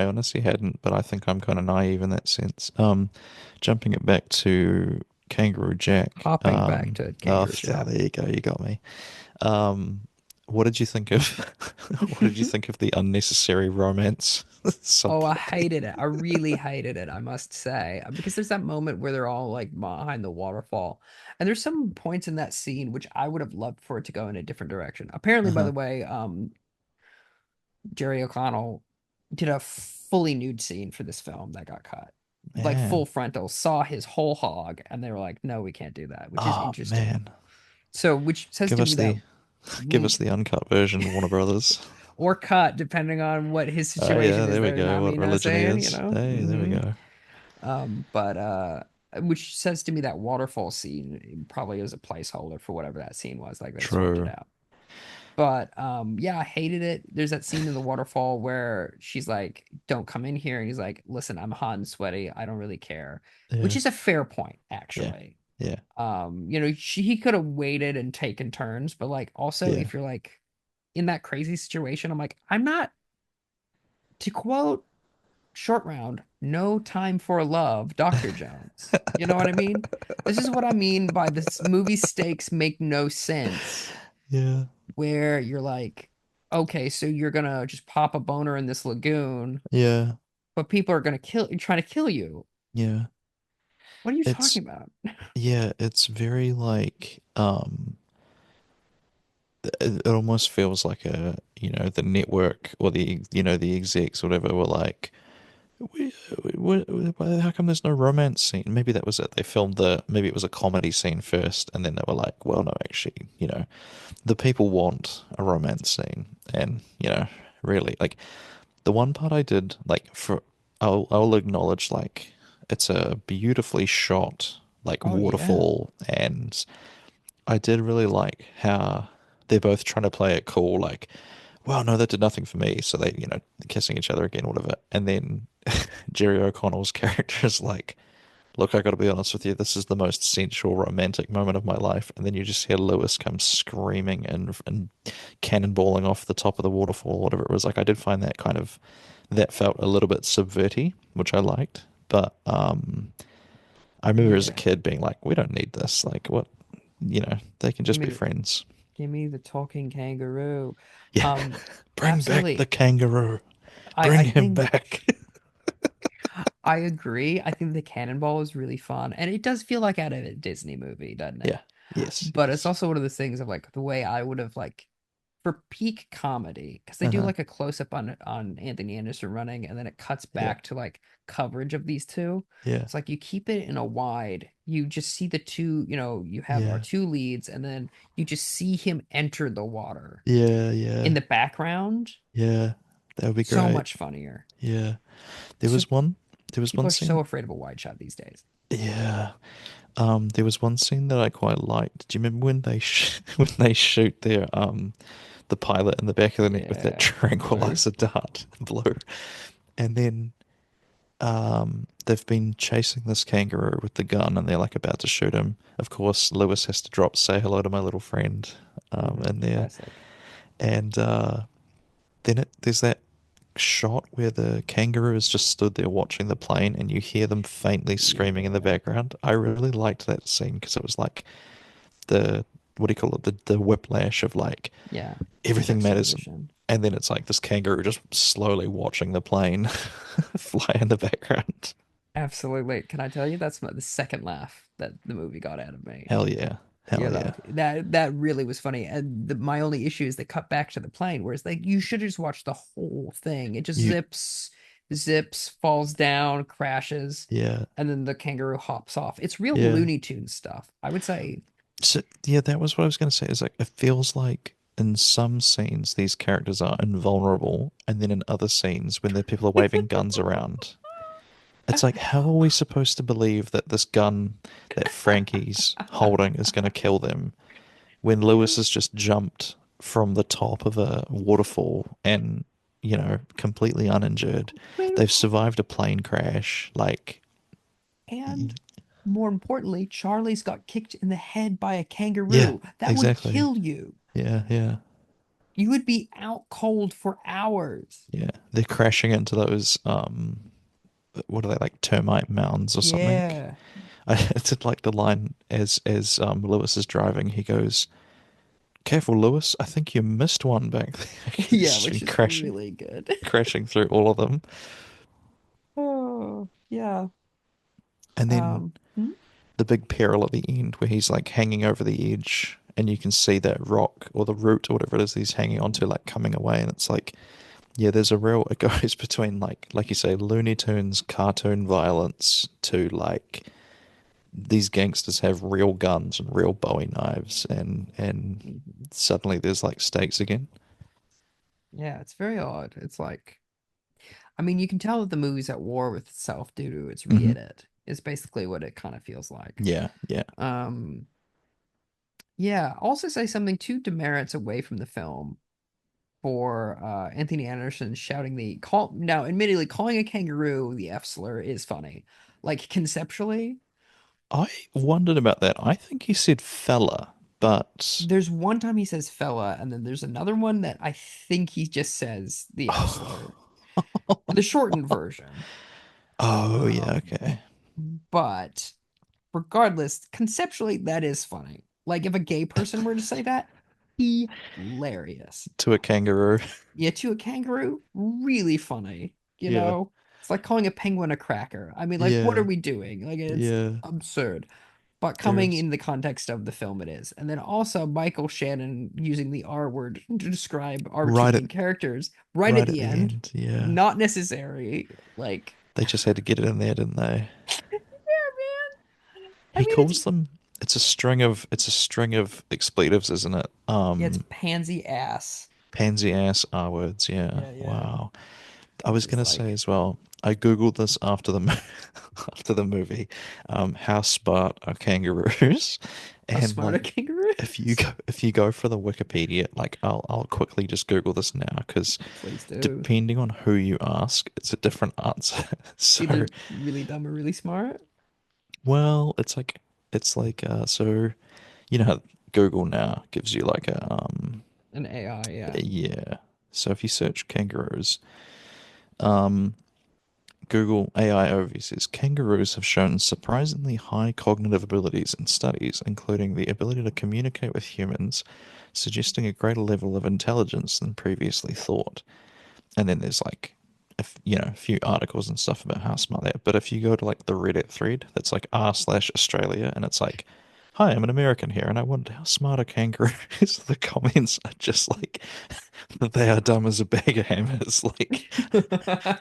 honestly hadn't, but I think I'm kind of naive in that sense. Jumping it back to Kangaroo Jack. Hopping back to Oh, Kangaroo yeah, Jack. there you go, you got me. Um, what did you think of what did you think of the unnecessary romance at some Oh, I point? hated it. I really hated it, I must say. Because there's that moment where they're all like behind the waterfall. And there's some points in that scene which I would have loved for it to go in a different direction. Apparently, by Uh-huh. the way, Jerry O'Connell did a fully nude scene for this film that got cut. Like full Man. frontal, saw his whole hog, and they were like, no, we can't do that, which is Oh interesting. man. So, which says Give to me us that, the give mm, us the uncut version, Warner Brothers. or cut, depending on what his Oh situation yeah, is there we there. go. I What mean, I'm religion he saying, is. Hey, there we go. but which says to me that waterfall scene probably was a placeholder for whatever that scene was. Like they swapped it True. out. But yeah, I hated it. There's that scene in the waterfall where she's like, "Don't come in here," and he's like, "Listen, I'm hot and sweaty. I don't really care," which Yeah. is a fair point, Yeah. actually. Yeah. He could have waited and taken turns, but like also Yeah. if you're like in that crazy situation, I'm like, I'm not, to quote Short Round, no time for love, Dr. Jones. You know what I mean? This is what I mean by this movie stakes make no sense, Yeah. where you're like, okay, so you're gonna just pop a boner in this lagoon, Yeah. but people are gonna trying to kill you. Yeah. What are you It's talking about? yeah, it's very like it almost feels like the network or the execs or whatever were like how come there's no romance scene? Maybe that was it. They filmed maybe it was a comedy scene first, and then they were like, well, no, actually, the people want a romance scene, and really, like the one part I did like I'll acknowledge like it's a beautifully shot like Oh yeah. waterfall, and I did really like how they're both trying to play it cool, like, well, no, that did nothing for me. So they, kissing each other again, whatever. And then Jerry O'Connell's character is like, look, I got to be honest with you, this is the most sensual, romantic moment of my life. And then you just hear Lewis come screaming and cannonballing off the top of the waterfall, whatever it was. Like, I did find that felt a little bit subverty, which I liked. But I remember as a Yeah. kid being like, we don't need this. Like, what? They can Give just me be the friends. give me the talking kangaroo. Yeah. Um, Bring back the Absolutely. kangaroo. I Bring him think back. I agree. I think the cannonball is really fun, and it does feel like out of a Disney movie, doesn't it? Yeah. Yes. But it's Yes. also one of those things of like the way I would have like for peak comedy, because they do Uh-huh. like a close up on Anthony Anderson running, and then it cuts Yeah. back to like coverage of these two. Yeah. It's like you keep it in a wide, you just see the two, you have our Yeah. two leads, and then you just see him enter the water Yeah. in Yeah. the background. Yeah. That would be So great. much funnier. Yeah. There It's was just one. There was people one are so scene. afraid of a wide shot these days. Yeah. There was one scene that I quite liked. Do you remember when they when they shoot the pilot in the back of the neck with that Yeah, blue. tranquilizer dart, blue. And then they've been chasing this kangaroo with the gun, and they're like about to shoot him. Of course, Lewis has to drop "Say hello to my little friend" in there, Classic. and then there's that shot where the kangaroo is just stood there watching the plane, and you hear them faintly screaming in the Yeah. background. I really liked that scene because it was like the what do you call it? The whiplash of like Yeah. The everything matters, juxtaposition. and then it's like this kangaroo just slowly watching the plane fly in the background. Absolutely. Can I tell you that's the second laugh that the movie got out of me? Hell yeah. Hell You yeah. know, that really was funny. And my only issue is they cut back to the plane, whereas like you should have just watched the whole thing. It just You, zips, falls down, crashes, yeah, and then the kangaroo hops off. It's real yeah. Looney Tunes stuff. I would say, So, yeah, that was what I was going to say. Is like, it feels like in some scenes, these characters are invulnerable, and then in other scenes, when the people are waving guns around, it's like, how are we supposed to believe that this gun that Frankie's holding is going to kill them when Lewis has just jumped from the top of a waterfall and, completely uninjured? They've survived a plane crash. Like, and more importantly, Charlie's got kicked in the head by a yeah, kangaroo. That would exactly. kill you. Yeah, yeah, You would be out cold for hours. yeah. They're crashing into those, what are they, like termite mounds or something? Yeah. It's like the line as Lewis is driving, he goes, "Careful, Lewis. I think you missed one back there." He's Yeah, just been which is crashing, really good. crashing through all of them. Oh, yeah. And then Hmm? the big peril at the end where he's like hanging over the edge and you can see that rock or the root or whatever it is he's hanging onto like coming away, and it's like, yeah, there's a real, it goes between like you say, Looney Tunes cartoon violence to like these gangsters have real guns and real Bowie knives, and Mhm. suddenly there's like stakes again. Yeah, it's very odd. It's like, I mean, you can tell that the movie's at war with itself due to its Hmm. re-edit, is basically what it kind of feels like. Yeah, yeah. Um, yeah, I'll also say something two demerits away from the film for Anthony Anderson shouting the call. Now, admittedly, calling a kangaroo the F slur is funny. Like conceptually, I wondered about that. I think he said fella, but there's one time he says fella, and then there's another one that I think he just says the F slur. The shortened version. oh yeah, Um, okay. but regardless, conceptually, that is funny. Like if a gay person were to say that, hilarious. To a kangaroo. Yeah, to a kangaroo, really funny. You Yeah, know, it's like calling a penguin a cracker. I mean, like, what are yeah, we doing? Like, it's yeah. absurd. But coming There's in the context of the film, it is. And then also Michael Shannon using the R word to describe our two right at main characters right at right at the the end. end. Yeah, Not necessary. Like, they just had to get it in there, didn't they? yeah, man. I He mean, it's calls them. It's a string of expletives, isn't it? yeah, it's pansy ass. Pansy ass R words. Yeah. Yeah, yeah. Wow. I Which was is gonna say like as well. I googled this after the after the movie. How smart are kangaroos? how And smart a like, kangaroo is. if you go for the Wikipedia, like I'll quickly just Google this now because Please do. depending on who you ask, it's a different answer. It's So, either really dumb or really smart. well, it's like so how Google now gives you like An AI, yeah. yeah. So if you search kangaroos, um Google AI overview says kangaroos have shown surprisingly high cognitive abilities in studies, including the ability to communicate with humans, suggesting a greater level of intelligence than previously thought. And then there's like, a few articles and stuff about how smart they are. But if you go to like the Reddit thread, that's like r/Australia, and it's like, "Hi, I'm an American here, and I wondered how smart a kangaroo is." The comments are just like, they are dumb as a bag of hammers. Like,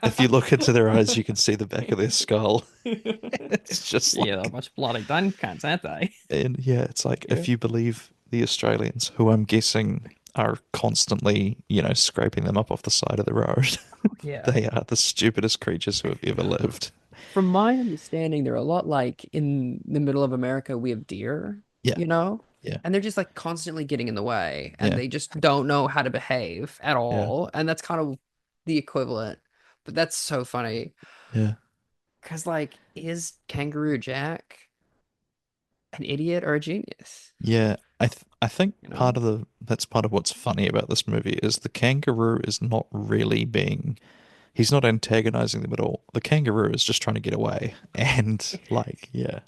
if you look into their eyes, you can see the back of their skull. It's just Yeah, a like, bunch of bloody Duncans, aren't they? and yeah, it's like Yeah. if you believe the Australians, who I'm guessing are constantly, scraping them up off the side of the road, Yeah. they are the stupidest creatures who have ever lived. From my understanding, they're a lot like in the middle of America, we have deer, Yeah, you know? Yeah. and they're just like constantly getting in the way, and Yeah. they just don't know how to behave at Yeah. all. And that's kind of the equivalent. But that's so funny Yeah. because, like, is Kangaroo Jack an idiot or a genius? Yeah. I think You part know? of the that's part of what's funny about this movie is the kangaroo is not really being he's not antagonizing them at all. The kangaroo is just trying to get away. And like, yeah.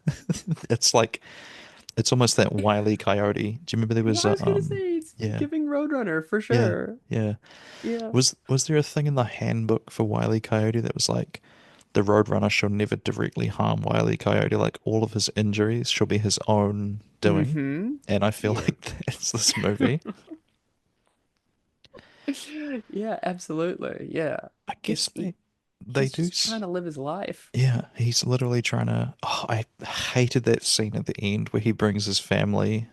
It's like it's almost that Wile E. Coyote. Do you remember there Yeah, was I a was gonna say it's yeah. giving Roadrunner for Yeah. sure. Yeah. Yeah. Was there a thing in the handbook for Wile E. Coyote that was like the Roadrunner shall never directly harm Wile E. Coyote, like all of his injuries shall be his own doing? Mm-hmm. And I feel Yeah. like that's this movie. Yeah, absolutely. Yeah. I He's guess he, they he's do. just trying to live his life. Yeah, he's literally trying to. Oh, I hated that scene at the end where he brings his family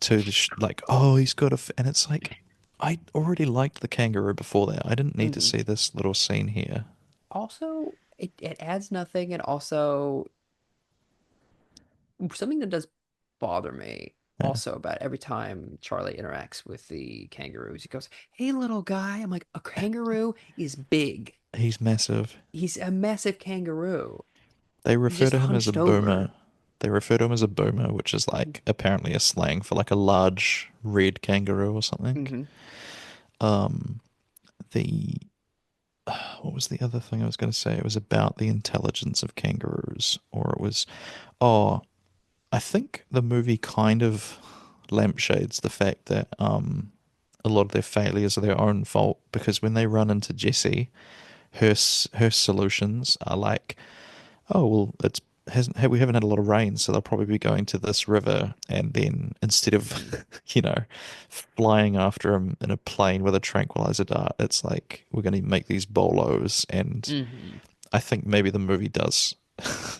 to the like. Oh, he's got and it's like, I already liked the kangaroo before that. I didn't need to Hmm. see this little scene here. Also, it adds nothing, and also something that does bother me Yeah, also about every time Charlie interacts with the kangaroos, he goes, "Hey, little guy." I'm like, a kangaroo is big. he's massive. He's a massive kangaroo. They He's refer just to him as a hunched boomer. over. They refer to him as a boomer, which is like apparently a slang for like a large red kangaroo or something. Mm-hmm. Um, the what was the other thing I was going to say? It was about the intelligence of kangaroos, or it was, oh, I think the movie kind of lampshades the fact that a lot of their failures are their own fault because when they run into Jessie, her solutions are like, oh well, it's hasn't we haven't had a lot of rain, so they'll probably be going to this river, and then instead Mm-hmm. of flying after him in a plane with a tranquilizer dart, it's like we're going to make these bolos. And Mm-hmm. I think maybe the movie does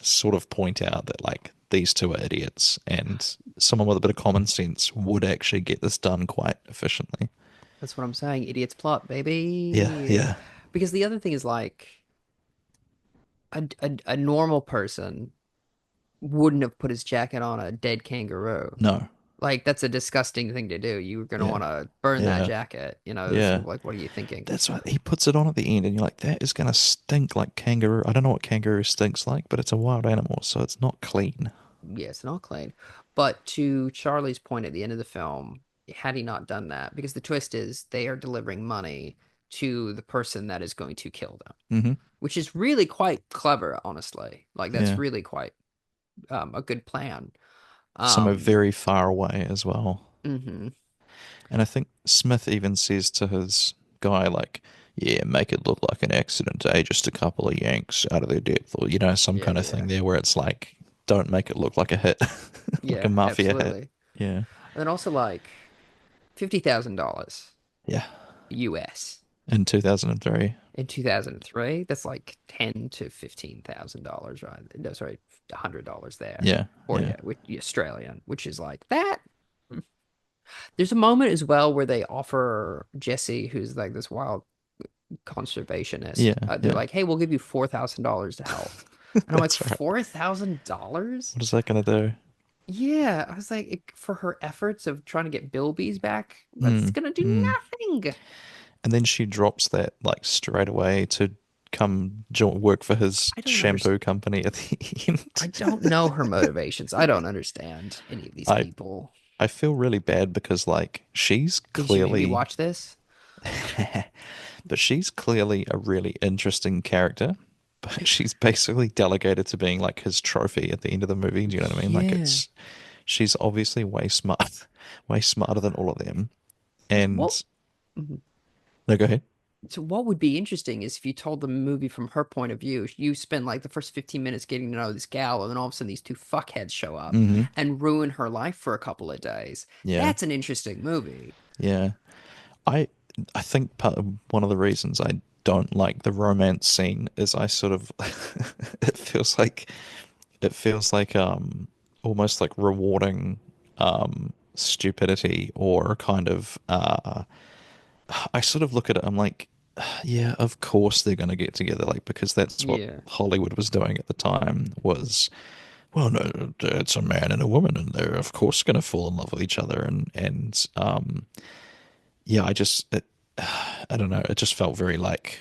sort of point out that like these two are idiots, and someone with a bit of common sense would actually get this done quite efficiently. That's what I'm saying. Idiot's plot, Yeah, baby. yeah. Because the other thing is like a normal person wouldn't have put his jacket on a dead kangaroo. No. Like that's a disgusting thing to do. You're gonna Yeah. want to burn that Yeah. jacket. It's Yeah. like, what are you thinking? That's what he puts it on at the end, and you're like, that is gonna stink like kangaroo. I don't know what kangaroo stinks like, but it's a wild animal, so it's not clean. Yes, not clean. But to Charlie's point at the end of the film, had he not done that, because the twist is they are delivering money to the person that is going to kill them, Hmm. which is really quite clever, honestly. Like that's Yeah. really quite a good plan. Somewhere Um, very far away as well. mhm. And I think Smith even says to his guy, like, yeah, make it look like an accident, eh? Just a couple of yanks out of their depth, or, some Yeah, kind of yeah, thing there where it's like, don't make it look like a hit, like a yeah, mafia hit. absolutely. Yeah. And then also like $50,000 Yeah. US In 2003. in 2003. That's like ten to $15,000, right? No, sorry, $100 there, Yeah. or Yeah. yeah, with Australian, which is like that. There's a moment as well where they offer Jesse, who's like this wild conservationist, Yeah. they're Yeah. like, "Hey, we'll give you $4,000 to help," and I'm like, That's right. $4,000? What is that going to do? Yeah, I was like, for her efforts of trying to get Bilby's back, that's Mm. gonna do Mm. nothing. And then she drops that like straight away to come work for his I don't understand. shampoo company at the I end. don't know her motivations. I don't understand any of these I people. I feel really bad because like she's Did you have you clearly watch this? but she's clearly a really interesting character, but she's basically delegated to being like his trophy at the end of the movie. Do you know what I mean? Like Yeah. it's she's obviously way smart, way smarter than all of them. What? And Mhm. no, go ahead. So what would be interesting is if you told the movie from her point of view, you spend like the first 15 minutes getting to know this gal, and then all of a sudden these two fuckheads show up Hmm. and ruin her life for a couple of days. Yeah, That's an interesting movie. yeah. I I think one of the reasons I don't like the romance scene is I sort of it feels like almost like rewarding stupidity or kind of I sort of look at it, I'm like, yeah, of course they're going to get together, like because that's what Yeah. Hollywood was doing at the time, was well, no, it's a man and a woman, and they're of course going to fall in love with each other, and yeah, I don't know, it just felt very like,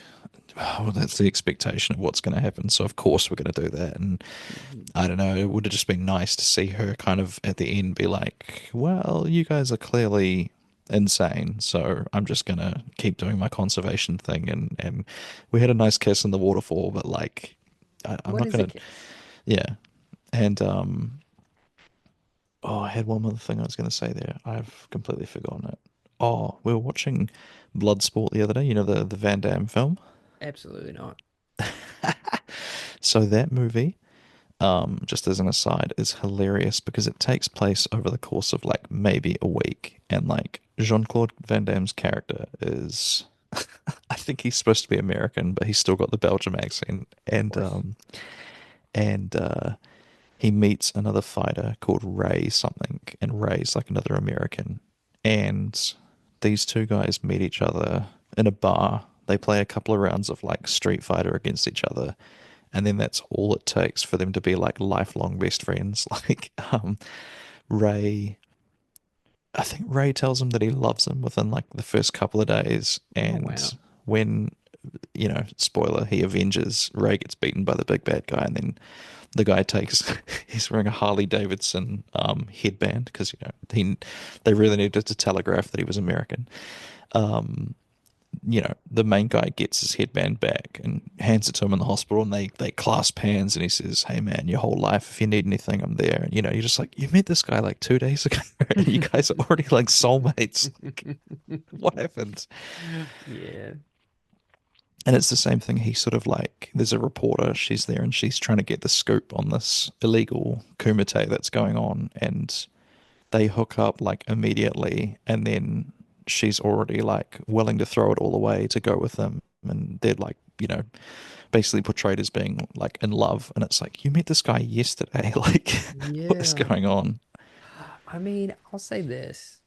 oh, that's the expectation of what's going to happen, so of course we're going to do that, and Mhm. I don't know, it would have just been nice to see her kind of at the end be like, well, you guys are clearly insane, so I'm just gonna keep doing my conservation thing, and we had a nice kiss in the waterfall, but like, I'm What not is a gonna, kiss? yeah, and oh, I had one other thing I was gonna say there. I've completely forgotten it. Oh, we were watching Bloodsport the other day. You know the Van Damme film. Absolutely not. So that movie, just as an aside, is hilarious because it takes place over the course of like maybe a week, and like Jean-Claude Van Damme's character is, I think he's supposed to be American, but he's still got the Belgium accent, Of course. and he meets another fighter called Ray something, and Ray's like another American. And these two guys meet each other in a bar. They play a couple of rounds of like Street Fighter against each other, and then that's all it takes for them to be like lifelong best friends. Ray, I think Ray tells him that he loves him within like the first couple of days, Oh wow. and when, spoiler, he avenges, Ray gets beaten by the big bad guy, and then the guy takes, he's wearing a Harley Davidson headband because they really needed to telegraph that he was American. Um, the main guy gets his headband back and hands it to him in the hospital, and they clasp hands, and he says, "Hey man, your whole life, if you need anything, I'm there." And you're just like, you met this guy like 2 days ago, and you guys are already like soulmates. Like, what happened? Yeah. And it's the same thing. He sort of like, there's a reporter, she's there, and she's trying to get the scoop on this illegal kumite that's going on, and they hook up like immediately, and then she's already like willing to throw it all away to go with them, and they're like, basically portrayed as being like in love, and it's like, you met this guy yesterday. Like, what is Yeah. going on? I mean, I'll say this.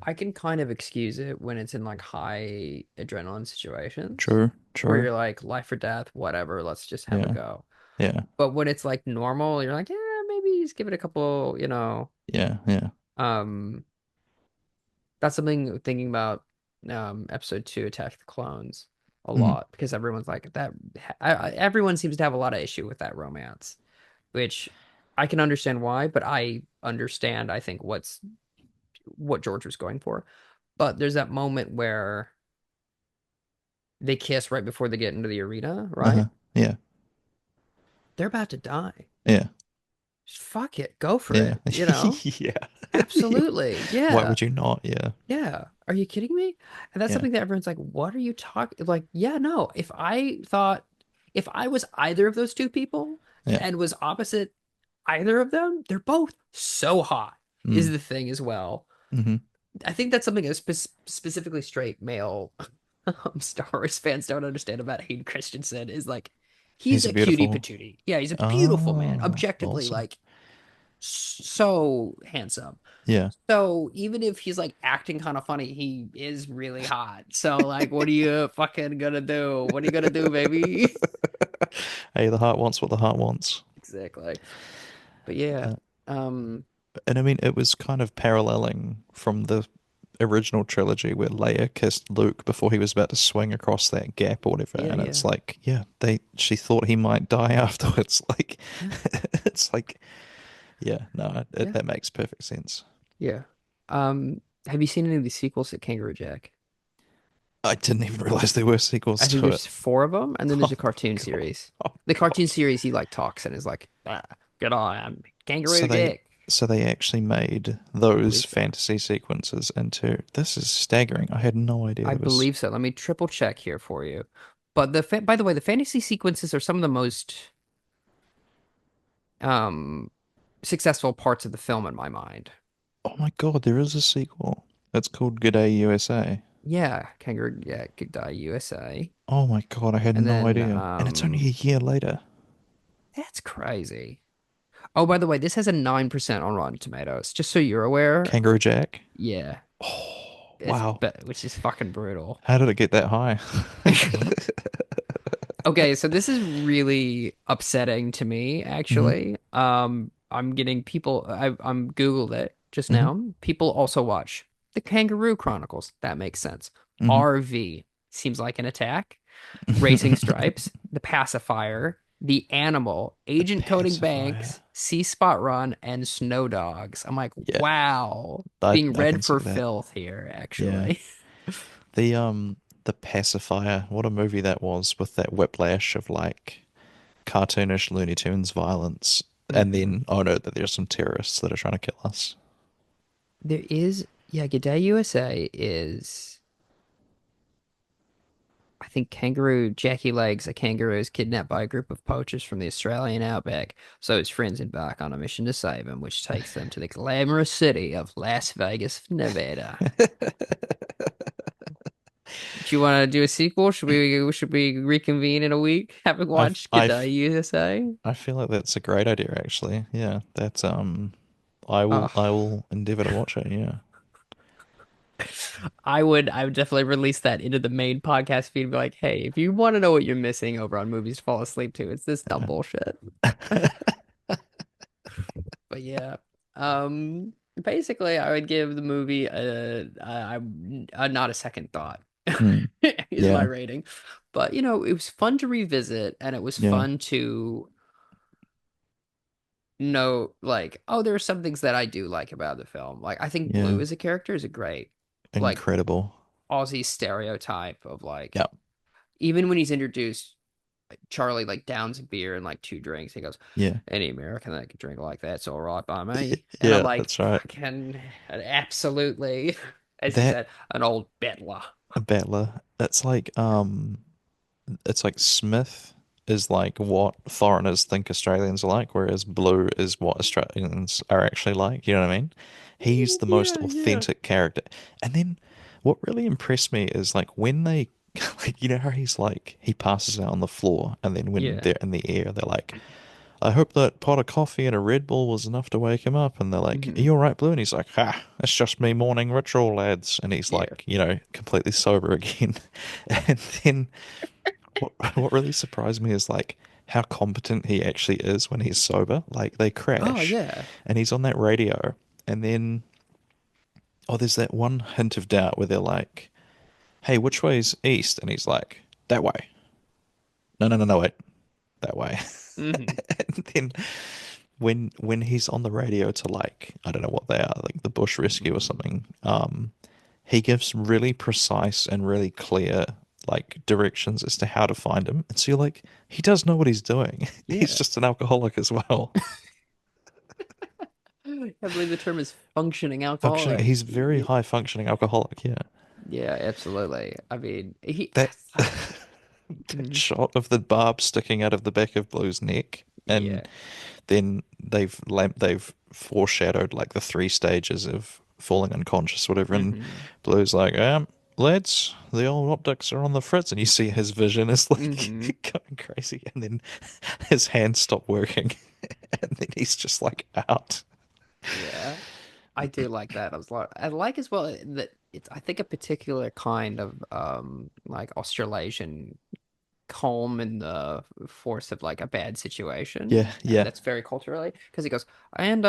I can kind of excuse it when it's in like high adrenaline situations True, where true. you're like life or death, whatever, let's just have a Yeah, go. yeah, But when it's like normal, you're like, yeah, maybe just give it a couple, yeah, yeah. um, that's something thinking about episode 2, Attack of the Clones, a Mm, lot because everyone's like that. Everyone seems to have a lot of issue with that romance, which I can understand why, but I understand, I think, what George was going for. But there's that moment where they kiss right before they get into the arena, right? uh-huh. Yeah, They're about to die. yeah, Just fuck it, go for yeah. it, you know? Yeah. Absolutely. Why Yeah. would you not? Yeah, Yeah. Are you kidding me? And that's yeah, something that everyone's like, what are you talking? Like, yeah, no. If I was either of those two people yeah. and was opposite either of them, they're both so hot, is Mm, the thing as well. mm-hmm. I think that's something that specifically straight male Star Wars fans don't understand about Hayden Christensen is like, he's He's a a cutie beautiful. patootie. Yeah, he's a beautiful man, Oh, objectively, awesome. like so handsome. Yeah. So even if he's like acting kind of funny, he is really hot. So like, what are you fucking gonna do? What are you gonna do, baby? Hey, the heart wants what the heart wants. Exactly. But yeah, Uh, um, and I mean, it was kind of paralleling from the original trilogy where Leia kissed Luke before he was about to swing across that gap or whatever. yeah, And yeah, it's like, yeah, she thought he might die afterwards. Like, yeah, it's like, yeah, no, yeah, that makes perfect sense. yeah. Have you seen any of the sequels to Kangaroo Jack? I didn't even realize there were sequels I think to it. there's 4 of them, and then there's Oh a cartoon my God. series. Oh The cartoon God. series, he like talks and is like, "Good on, I'm So Kangaroo they Jack." so they actually made I those believe so. fantasy sequences into, this is staggering. I had no idea I there was. believe so. Let me triple check here for you. But by the way, the fantasy sequences are some of the most um successful parts of the film in my mind. Oh my God, there is a sequel. It's called Good Day USA. Yeah, Kangaroo Jack could die USA. Oh my God, I had And no then idea. And it's only a year later. that's crazy. Oh, by the way, this has a 9% on Rotten Tomatoes. Just so you're aware. Kangaroo Jack. Yeah, Oh, it's wow. which is fucking brutal. How did it get that high? Okay, so this is really upsetting to me, Hmm. actually. I'm getting people, I'm Googled it just Hmm. now. People also watch the Kangaroo Chronicles. That makes sense. Hmm. RV seems like an attack. Racing Stripes, The Pacifier, The Animal, The Agent Coding pacifier. Banks, Sea Spot Run, and Snow Dogs. I'm like, Yeah, wow, being I read can for see that. filth here, Yeah. actually. The pacifier, what a movie that was with that whiplash of like cartoonish Looney Tunes violence, and hmm then oh no, that there's some terrorists that are trying to kill us. There is, yeah, G'day USA is, I think Kangaroo Jackie Legs, a kangaroo, is kidnapped by a group of poachers from the Australian outback. So his friends embark on a mission to save him, which takes them to the glamorous city of Las Vegas, Nevada. Do you want to do a sequel? Should we reconvene in a week, having I watched I G'day USA? I feel like that's a great idea actually. Yeah, that's Oh, I will endeavor to watch it. Yeah. I would definitely release that into the main podcast feed and be like, hey, if you want to know what you're missing over on movies to fall asleep to, it's this dumb bullshit. But yeah, basically, I would give the movie a not a second thought Mm, is my yeah. rating. But you know, it was fun to revisit, and it was Yeah. fun to know, like, oh, there are some things that I do like about the film. Like, I think Yeah. Blue as a character is a great, like, Incredible. Aussie stereotype of like, Yeah. even when he's introduced, Charlie like downs a beer and like two drinks. He goes, Yeah. any American that can drink like that's all right by me. And I'm Yeah, like, that's right. fucking absolutely, as he That said, an old bettler. a battler. It's like Smith is like what foreigners think Australians are like, whereas Blue is what Australians are actually like. You know what I mean? He's the most Yeah, yeah. authentic character. And then what really impressed me is like when they, like, you know how he's like, he passes out on the floor, and then when Yeah. they're in the air, they're like, I hope that pot of coffee and a Red Bull was enough to wake him up. And they're like, are hmm you all right, Blue? And he's like, ha, it's just me morning ritual, lads. And he's Yeah. like, completely sober again. And then what really surprised me is like how competent he actually is when he's sober. Like they Oh, crash yeah. and he's on that radio, and then there's that one hint of doubt where they're like, hey, which way's east? And he's like, that way. No, no, no, no, wait, that way. hmm And then when he's on the radio to like, I don't know what they are, like the bush rescue or something, he gives really precise and really clear like directions as to how to find him. And so you're like, he does know what he's doing. He's Yeah. just an alcoholic as well. I believe the term is functioning Functioning, alcoholic. he's very high functioning alcoholic, yeah. Yeah, absolutely. I mean, he, That that Mhm. shot of the barb sticking out of the back of Blue's neck, Yeah. and then they've foreshadowed like the three stages of falling unconscious, whatever. And hmm Blue's like, lads, the old optics are on the fritz, and you see his vision is like hmm going crazy, and then his hands stop working, and then he's just like out. Yeah. I do like that. I like as well that it's I think a particular kind of like Australasian calm in the force of like a bad situation, Yeah, and yeah, that's very culturally because he goes, and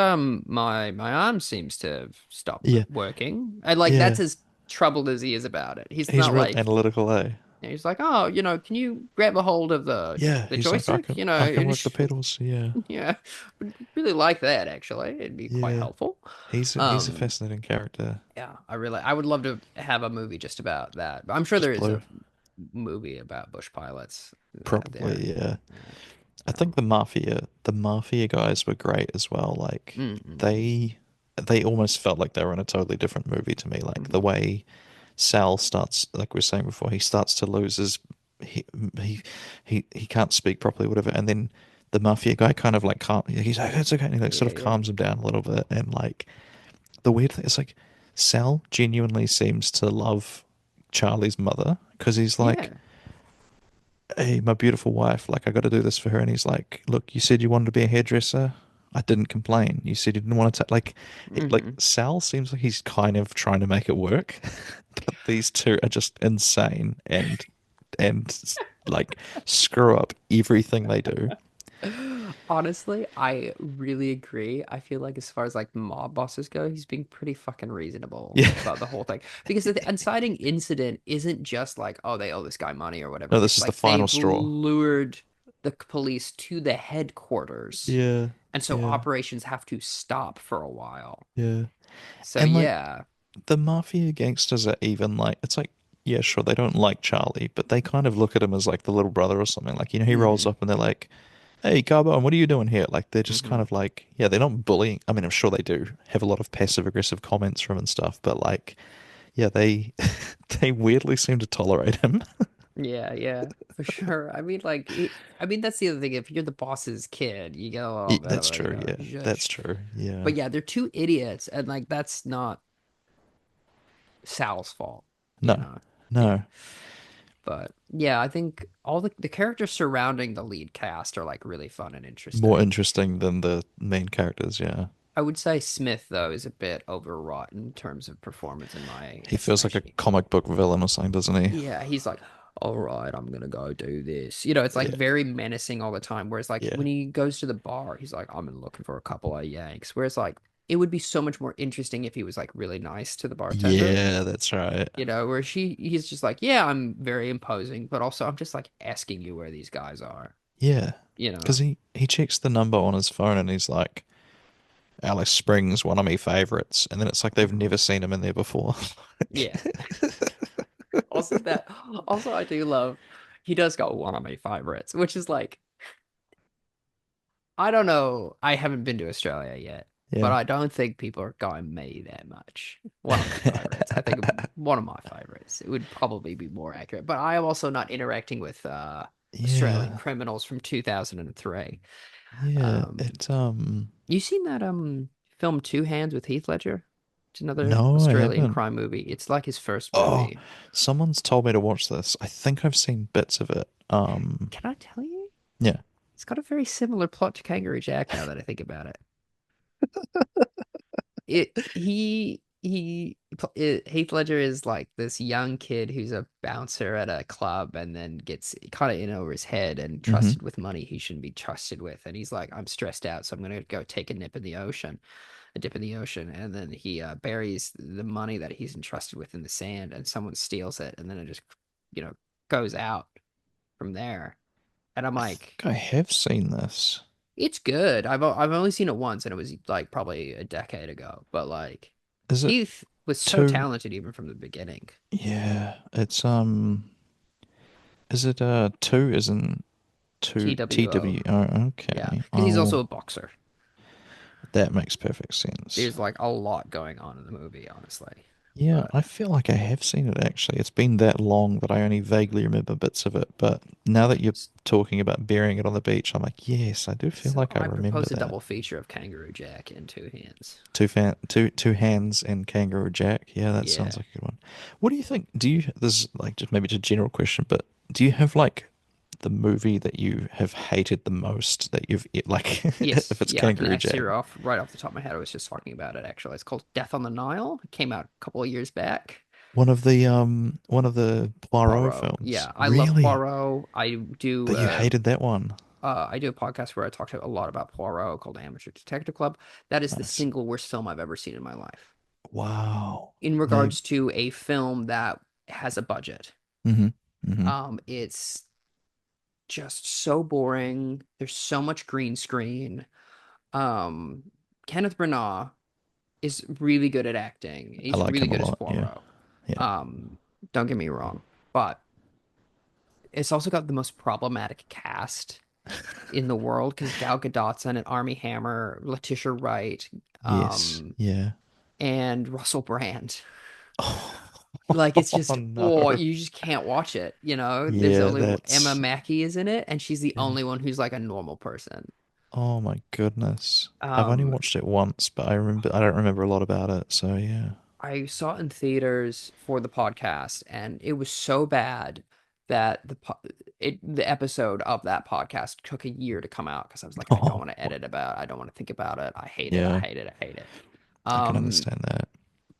my arm seems to have stopped yeah, working, and like that's yeah. as troubled as he is about it. He's He's not real like, analytical, eh? he's like, oh, can you grab a hold of Yeah, the he's like, joystick, I can and work the pedals. Yeah, yeah, would really like that actually. It'd be quite yeah. helpful. He's a Um, fascinating character. yeah, I would love to have a movie just about that. I'm sure Just there is Blue. a movie about bush pilots out there. Probably, yeah. Yeah. I think the mafia guys were great as well. Like Mm-hmm. they almost felt like they were in a totally different movie to me. Like the hmm way Sal starts, like we were saying before, he starts to lose his he he he can't speak properly, whatever. And then the mafia guy kind of like he's like, it's okay, and he like sort Yeah, of yeah, calms him down a little bit. And like the weird thing is like Sal genuinely seems to love Charlie's mother because he's like, yeah. hey, my beautiful wife, like I got to do this for her. And he's like, look, you said you wanted to be a hairdresser. I didn't complain. You said you didn't want to like, hmm Sal seems like he's kind of trying to make it work, but these two are just insane and like screw up everything they do. Honestly, I really agree. I feel like as far as like mob bosses go, he's being pretty fucking reasonable Yeah. about the whole thing. Because the inciting incident isn't just like, oh, they owe this guy money or No, whatever. this It's is the like final they've straw. lured the police to the headquarters. Yeah. And so Yeah. operations have to stop for a while. Yeah. So And like yeah. the mafia gangsters are even like it's like yeah, sure, they don't like Charlie, but they kind of look at him as like the little brother or something. Like, he rolls Mm-hmm. up and they're like, "Hey, Carbone, what are you doing here?" Like, they're just kind Mm-hmm. of like, yeah, they're not bullying. I mean, I'm sure they do have a lot of passive aggressive comments from him and stuff, but like, yeah, they they weirdly seem to tolerate him. Yeah, yeah, for sure. I mean, like, I mean, that's the other thing. If you're the boss's kid, you get a little bit That's of a, true. Yeah, that's zhuzh. true. Yeah. But yeah, they're two idiots, and like, that's not Sal's fault, you No, know? Yeah. no, But yeah, I think all the characters surrounding the lead cast are like really fun and more interesting. interesting than the main characters. Yeah, I would say Smith, though, is a bit overwrought in terms of performance in my he feels like a estimation. comic book villain or something, doesn't he? Yeah, he's like, all right, I'm gonna go do this. You know, it's like Yeah, very menacing all the time. Whereas like yeah, when he goes to the bar, he's like, I'm looking for a couple of Yanks. Whereas like it would be so much more interesting if he was like really nice to the bartender. yeah. That's right. You know, where he's just like, yeah, I'm very imposing, but also I'm just like asking you where these guys are. Yeah, You because know? he checks the number on his phone and he's like, Alice Springs, one of my favorites, and then it's like they've Mhm. never seen him in there before. Yeah. Also that also I do love he does got one of my favorites, which is like I don't know. I haven't been to Australia yet, but Yeah. I don't think people are going me that much. One of my favorites. I think one of my favorites. It would probably be more accurate, but I am also not interacting with Australian Yeah, criminals from 2003. yeah. Um, It. you seen that film Two Hands with Heath Ledger? It's another No, I Australian haven't. crime movie. It's like his first Oh, movie. someone's told me to watch this. I think I've seen bits of it. Can I tell you? Yeah. It's got a very similar plot to Kangaroo Jack now that I think about it. Heath Ledger is like this young kid who's a bouncer at a club and then gets kind of in over his head and Mm-hmm. trusted with money he shouldn't be trusted with. And he's like, I'm stressed out, so I'm gonna go take a nip in the ocean, a dip in the ocean. And then he buries the money that he's entrusted with in the sand, and someone steals it, and then it just, you know, goes out from there. And I'm I like, think I have seen this. it's good. I've only seen it once, and it was like probably a decade ago. But like, Is it Heath was so two? talented even from the beginning. Yeah, it's is it two? Isn't two TWO, TW? Oh, yeah, okay. because he's also Oh, a boxer. that makes perfect sense. There's like a lot going on in the movie, honestly. Yeah, But I feel like I have seen it actually. It's been that long that I only vaguely remember bits of it. But now that you're talking about burying it on the beach, I'm like, yes, I do feel so like I I remember propose a that. double feature of Kangaroo Jack in Two Hands. Two hands and Kangaroo Jack. Yeah, that sounds Yeah. like a good one. What do you think? Do you this is like just maybe just a general question, but do you have like the movie that you have hated the most that you've like Yes. if it's Yeah, I can Kangaroo answer Jack? you off right off the top of my head. I was just talking about it actually. It's called Death on the Nile. It came out a couple of years back. One of the Poirot Poirot. films. Yeah, I love Really? Poirot. But you hated that one. I do a podcast where I talk to a lot about Poirot called Amateur Detective Club. That is the Nice. single worst film I've ever seen in my life. Wow. In No. regards to a film that has a budget. Mm-hmm. Mm-hmm. It's just so boring. There's so much green screen. Um, Kenneth Branagh is really good at acting. I He's like really him a good as lot. Yeah. Poirot. Yeah. Um, don't get me wrong, but it's also got the most problematic cast in the world because Gal Gadot's in it, Armie Hammer, Letitia Wright, Yes. um, Yeah. and Russell Brand. Like it's Oh just, no. oh, you just can't watch it. You know, there's Yeah, only Emma that's Mackey is in it, and she's the yeah. only one who's like a normal person. Oh my goodness. I've only Um, watched it once, but I don't remember a lot about it, so yeah. I saw it in theaters for the podcast, and it was so bad that the episode of that podcast took a year to come out because I was like, I don't Oh, want to edit about it. I don't want to think about it. I hate it. I yeah, hate it. I hate it. I can Um, understand that.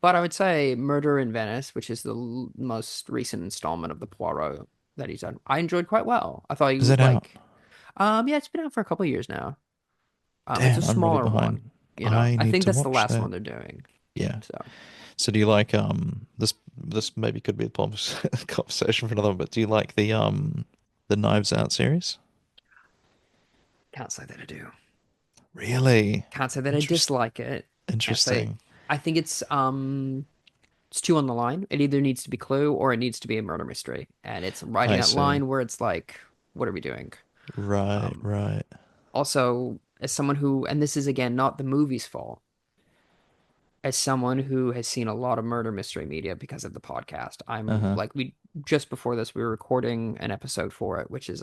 but I would say Murder in Venice, which is the most recent installment of the Poirot that he's done. I enjoyed quite well. I thought he Is that out? like, yeah, it's been out for a couple of years now. It's a Damn, I'm really smaller one, behind. you know. I I need think to that's the watch last that. one they're doing. Yeah. So So do you like this maybe could be a conversation for another one, but do you like the Knives Out series? can't say that I do. Really? Can't say that I Interest dislike it. Can't say. interesting. I think it's two on the line. It either needs to be Clue or it needs to be a murder mystery, and it's riding I that see. line where it's like, what are we doing? Right, Um, right. Also, as someone who, and this is again not the movie's fault, as someone who has seen a lot of murder mystery media because of the podcast, I'm Uh-huh. like we just before this we were recording an episode for it, which is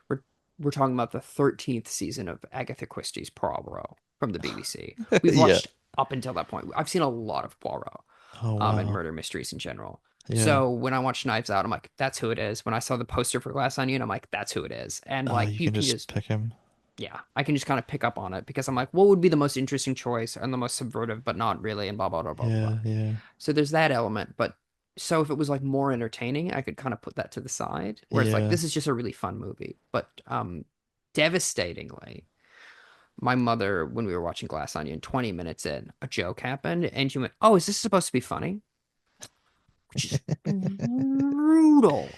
we're we're talking about the 13th season of Agatha Christie's Poirot from the BBC. We've Yeah. watched up until that point. I've seen a lot of Poirot, Oh and wow. murder mysteries in general. Yeah. So when I watched Knives Out, I'm like, that's who it is. When I saw the poster for Glass Onion, I'm like, that's who it is. And like You you can can just just pick him. yeah, I can just kind of pick up on it because I'm like, what would be the most interesting choice and the most subvertive, but not really, and blah blah blah blah blah. Yeah, yeah. So there's that element, but so if it was like more entertaining, I could kind of put that to the side. Where it's like Yeah. this is just a really fun movie, but devastatingly, my mother when we were watching Glass Onion, 20 minutes in, a joke happened, and she went, "Oh, is this supposed to be funny?" Which is brutal.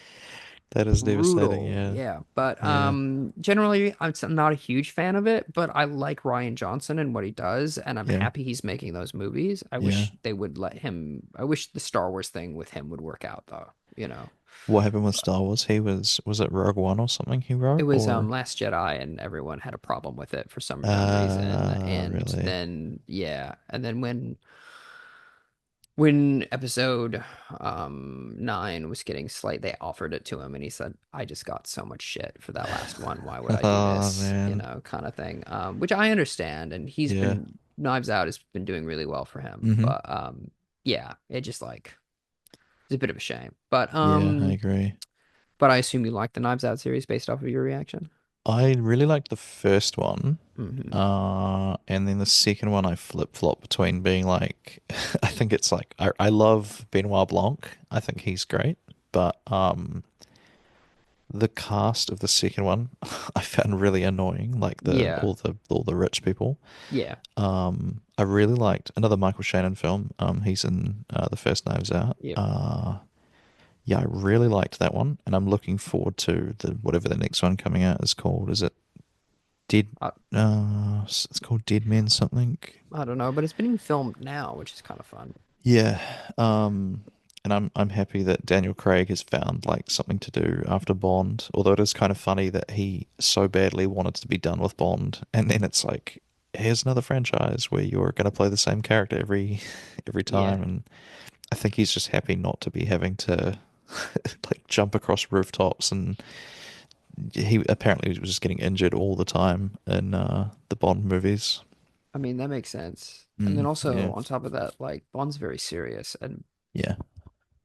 That is devastating, Brutal, yeah. yeah. But Yeah. generally, I'm not a huge fan of it. But I like Ryan Johnson and what he does, and I'm Yeah. happy he's making those movies. I Yeah. wish they would let him. I wish the Star Wars thing with him would work out, though. You know, What happened with Star Wars? He was it Rogue One or something he it wrote was or Last Jedi, and everyone had a problem with it for some dumb reason. And really? then yeah, and then when episode 9 was getting slight, they offered it to him and he said, I just got so much shit for that last one, why would I do Oh this, man. kind of thing, which I understand, and he's Yeah. been Knives Out has been doing really well for him, Mm-hmm. but yeah, it just like it's a bit of a shame, but Yeah, I agree. I assume you like the Knives Out series based off of your reaction. I really liked the first one. Hmm. And then the second one I flip-flop between being like I think it's like I love Benoit Blanc. I think he's great. But the cast of the second one I found really annoying, like the Yeah, all the rich people. yeah, I really liked another Michael Shannon film. He's in the first Knives Out. yep. Yeah, I really liked that one, and I'm looking forward to the whatever the next one coming out is called. Is it Dead? I, It's called Dead Men something. I don't know, but it's being filmed now, which is kind of fun. Yeah. And I'm happy that Daniel Craig has found like something to do after Bond. Although it is kind of funny that he so badly wanted to be done with Bond, and then it's like, here's another franchise where you're going to play the same character every Yeah. time, and I think he's just happy not to be having to like jump across rooftops, and he apparently was just getting injured all the time in the Bond movies. I mean, that makes sense. And then also Yeah, on top of that, like Bond's very serious, yeah,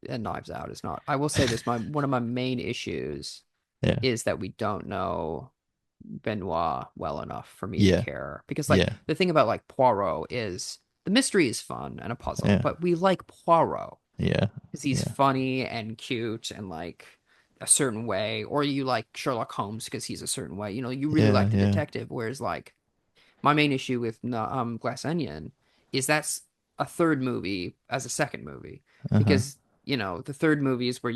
and Knives Out is not. I will say this, my one of my main issues yeah, is that we don't know Benoit well enough for me to yeah, care. Because like yeah, the thing about like Poirot is the mystery is fun and a puzzle, yeah, but we like Poirot yeah, because he's yeah, funny and cute and like a certain way, or you like Sherlock Holmes because he's a certain way. You know, you really yeah, like the yeah. detective, whereas like my main issue with Glass Onion is that's a third movie as a second movie Uh-huh. because the third movie is where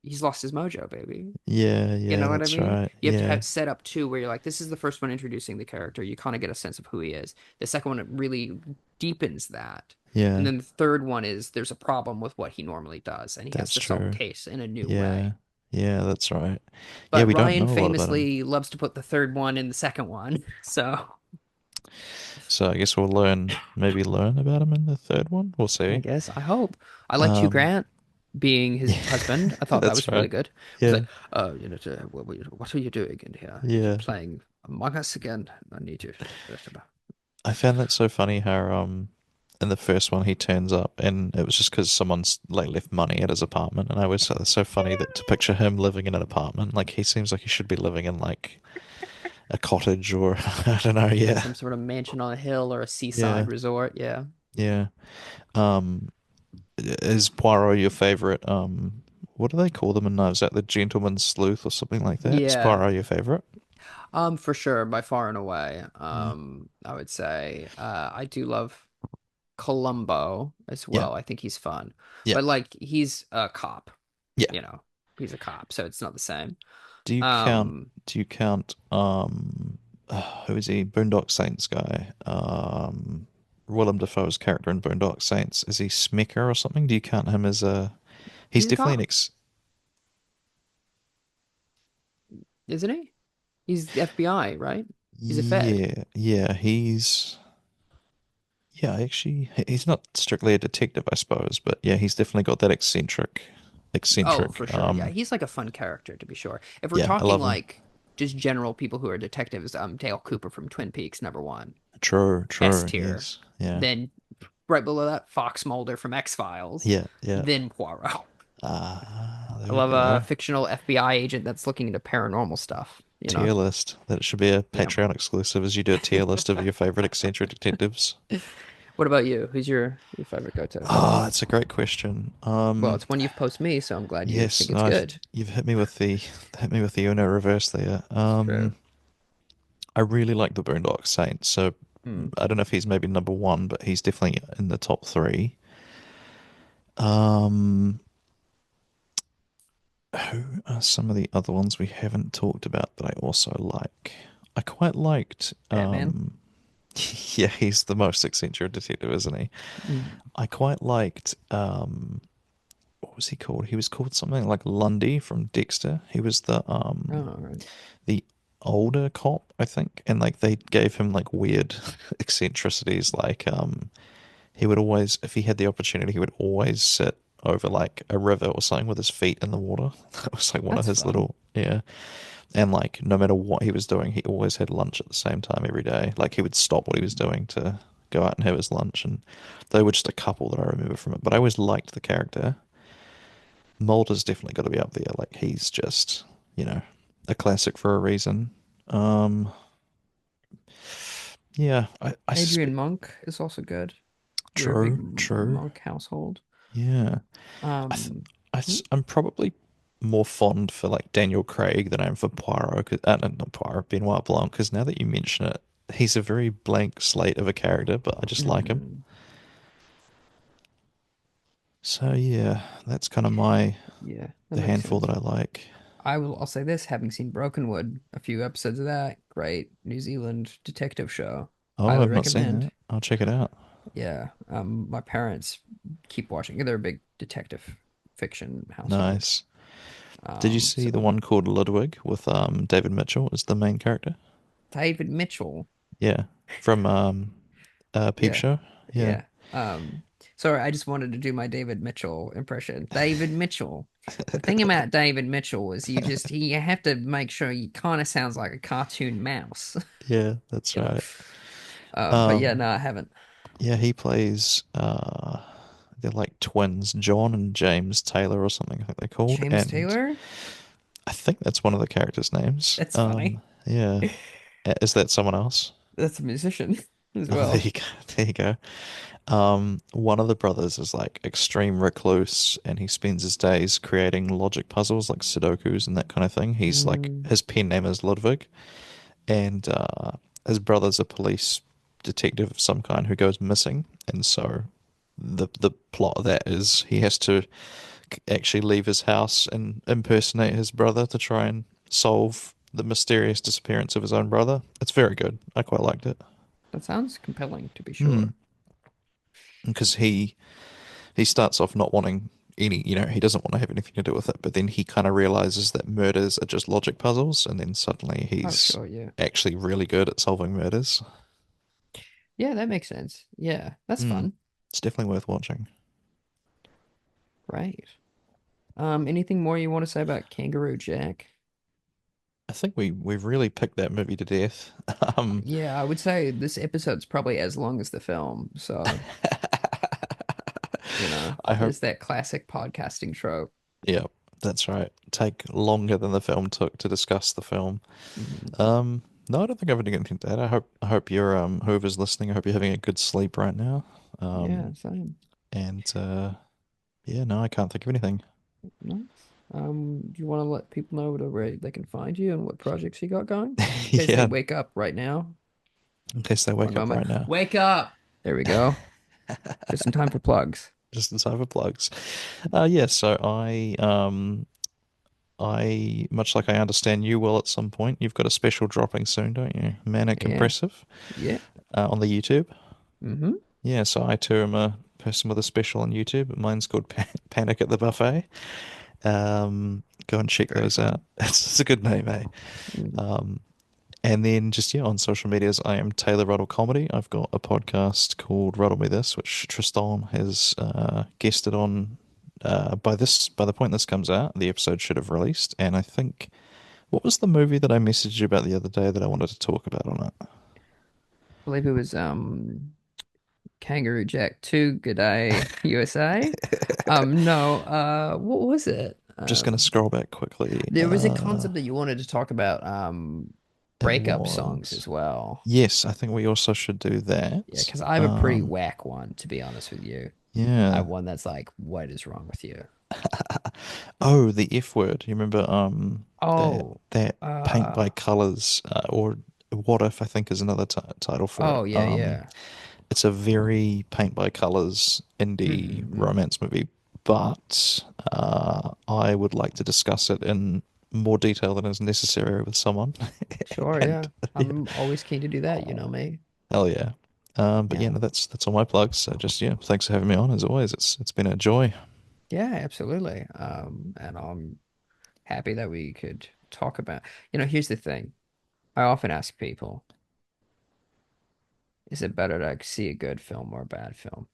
he's lost his mojo, baby. Yeah, You yeah, know what I that's mean? right. You have to Yeah, have set up two where you're like, this is the first one introducing the character. You kind of get a sense of who he is. The second one it really deepens that. And yeah, then the third one is there's a problem with what he normally does, and he has that's to solve a true. case in a new Yeah, way. yeah, that's right. Yeah, But we don't Ryan know a lot about him. famously loves to put the third one in the second one. So So I guess we'll maybe learn about him in the third one. We'll I see. guess. I hope. I liked Hugh Um, Grant being his yeah, husband. I thought that that's was really right. good. He's Yeah, like, what are you doing in here? You're yeah. playing Among Us again. I need you. I found that so funny how in the first one he turns up and it was just because someone's like left money at his apartment, and I always thought it's so funny that to picture him living in an apartment, like he seems like he should be living in like a cottage or I don't know. Yeah, Yeah, some sort of mansion on a hill or a yeah, seaside resort. Yeah. yeah. Um, is Poirot your favorite what do they call them in Knives Out? The Gentleman's Sleuth or something like that? Is Yeah. Poirot your favorite? For sure, by far and away. Yeah. I would say I do love Columbo as Yeah. well. I think he's fun. Yeah. But like he's a cop, Yeah. you know. He's a cop, so it's not the same. Do you count? Um, Do you count? Who is he? Boondock Saints guy. Willem Dafoe's character in Boondock Saints. Is he Smecker or something? Do you count him as a? He's he's a definitely an cop, ex. isn't he? He's the FBI, right? He's a Fed. Yeah. Yeah. Yeah. Actually, he's not strictly a detective, I suppose, but yeah, he's definitely got that Oh, eccentric. for sure. Yeah, he's like a fun character to be sure. If we're Yeah, I talking love him. like just general people who are detectives, Dale Cooper from Twin Peaks, number one, True. S True. tier. Yes. Yeah. Then right below that, Fox Mulder from X-Files. Yeah. Yeah. Then Poirot. There I we love a go. fictional FBI agent that's looking into paranormal stuff, you know? Tier list. That should be a Yeah. Patreon exclusive as you do a tier list of your favorite eccentric detectives. What about you? Who's your favorite go-to? Oh, that's a great question. Well, it's one you've posed me, so I'm glad you Yes, think it's no, good. you've hit me with the Uno reverse there. It's true. I really like the Boondock Saints, so Hmm. I don't know if he's maybe number one, but he's definitely in the top three. Um, who are some of the other ones we haven't talked about that I also like? I quite liked, Batman? yeah, he's the most eccentric detective, isn't he? Mm. I quite liked, what was he called? He was called something like Lundy from Dexter. He was Oh, right. the older cop, I think, and like they gave him like weird eccentricities. Like he would always, if he had the opportunity, he would always sit over like a river or something with his feet in the water. That was like one of That's his fun. little, yeah. And like no matter what he was doing, he always had lunch at the same time every day. Like he would stop what he was doing to go out and have his lunch, and they were just a couple that I remember from it. But I always liked the character. Mulder's definitely got to be up there. Like he's just, you know, a classic for a reason. Um, yeah, I Adrian suspect. Monk is also good. You're a big True, true. Monk household. Yeah, Um, hmm? I'm probably more fond for like Daniel Craig than I am for Poirot. Cause, no, not Poirot, Benoit Blanc. Because now that you mention it, he's a very blank slate of a character, but I just like him. Mm, So yeah, that's kind of yeah, that the makes handful sense. that I like. I'll say this, having seen Brokenwood, a few episodes of that, great New Zealand detective show. Oh, Highly I've not seen recommend. that. I'll check it out. Yeah. My parents keep watching. They're a big detective fiction household. Nice. Did you see the So one called Ludwig with David Mitchell as the main character? David Mitchell. Yeah, from Peep Yeah. Show. Yeah, Yeah. Sorry, I just wanted to do my David Mitchell impression. David Mitchell. The thing about David Mitchell is you have to make sure he kind of sounds like a cartoon mouse, yeah, that's you know. right. But yeah, Um, no, I haven't. yeah, he plays they're like twins, John and James Taylor or something I think they're called, James and Taylor? I think that's one of the characters' names. That's funny. Yeah, is that someone else? That's a musician as Oh, there well. you go. There you go. One of the brothers is like extreme recluse and he spends his days creating logic puzzles like Sudokus and that kind of thing. He's like, Mm, his pen name is Ludwig, and his brother's a police detective of some kind who goes missing. And so the plot of that is he has to actually leave his house and impersonate his brother to try and solve the mysterious disappearance of his own brother. It's very good. I quite liked it. that sounds compelling to be Hmm. sure. Because he starts off not wanting any, he doesn't want to have anything to do with it, but then he kind of realizes that murders are just logic puzzles, and then suddenly Oh, he's sure, yeah. actually really good at solving murders. Yeah, that makes sense. Yeah, that's Mm, fun. it's definitely worth watching. Right. Anything more you want to say about Kangaroo Jack? I think we've really picked that movie to death. Um, Yeah, I would say this episode's probably as long as the film, so I hope, there's that classic podcasting trope. yeah, that's right. Take longer than the film took to discuss the film. Mhm. No, I don't think I've got anything to add. I hope you're whoever's listening, I hope you're having a good sleep right now. Yeah, Um, same. and yeah, no, I can't think of anything. Nice. Do you want to let people know where they can find you and what projects you got going? In case they Yeah, wake up right now. in case they One wake up moment. right now. Wake up! There we go. Just in time for plugs. Just in time for plugs. Yeah, so I much like I understand you will at some point. You've got a special dropping soon, don't you? Manic Yeah. Impressive Yeah. on the YouTube. Mm-hmm. Yeah, so I too am a person with a special on YouTube. Mine's called Panic at the Buffet. Go and check Very those out. fun. It's a good name, eh? Mm. Um, and then just yeah, on social medias, I am Taylor Ruddle Comedy. I've got a podcast called Ruddle Me This, which Tristan has guested on. By the point this comes out, the episode should have released. And I think what was the movie that I messaged you about the other day that I wanted to talk about on it? I believe it was Kangaroo Jack 2, Good Day USA. No, what was it? Just gonna scroll back quickly. There was a concept that you wanted to talk about, It breakup songs was as well. yes. I think we also should do Yeah, that. because I have a pretty whack one, to be honest with you. I Yeah. have one that's like, what is wrong with you? Oh, the F word. You remember that Oh, that paint uh, by colors or what if I think is another t title for it. oh yeah, yeah. It's a very paint by colors indie Mm-hmm. romance movie, but I would like to discuss it in more detail than is necessary with someone. Sure, And yeah. yeah, I'm always keen to do that, you know me. hell yeah. But yeah, Yeah. no, that's all my plugs. So just yeah, thanks for having me on as always. It's been a joy. Yeah, absolutely. And I'm happy that we could talk about, here's the thing. I often ask people, is it better to see a good film or a bad film?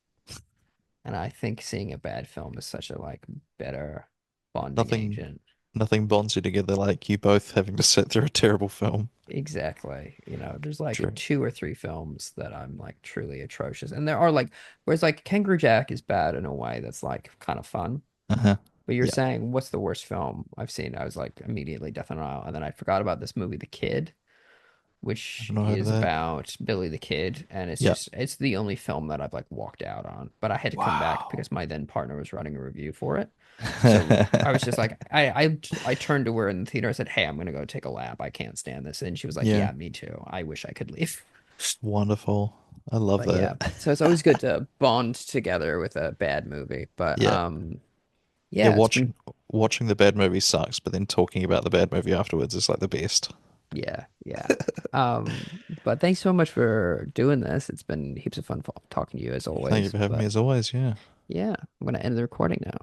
And I think seeing a bad film is such a like better bonding Nothing agent. nothing bonds you together like you both having to sit through a terrible film. Exactly. There's like True. two or three films that I'm like truly atrocious. And there are like, whereas like Kangaroo Jack is bad in a way that's like kind of fun. Uh-huh. But you're Yeah, saying, what's the worst film I've seen? I was like immediately Death on an Isle. And then I forgot about this movie, The Kid, I've which not heard of is that. about Billy the Kid. And Yeah. it's the only film that I've like walked out on. But I had to come back Wow. because my then partner was writing a review for it. So I was just like, I turned to her in the theater. I said, "Hey, I'm gonna go take a lap. I can't stand this." And she was like, Yeah. "Yeah, me too. I wish I could leave." Wonderful. I love But that. yeah, so it's always good to bond together with a bad movie. But Yeah. Yeah, yeah, it's been watching the bad movie sucks, but then talking about the bad movie afterwards is like the best. yeah, yeah. But thanks so much for doing this. It's been heaps of fun talking to you as Thank you always. for having me But as always. Yeah. yeah, I'm gonna end the recording now.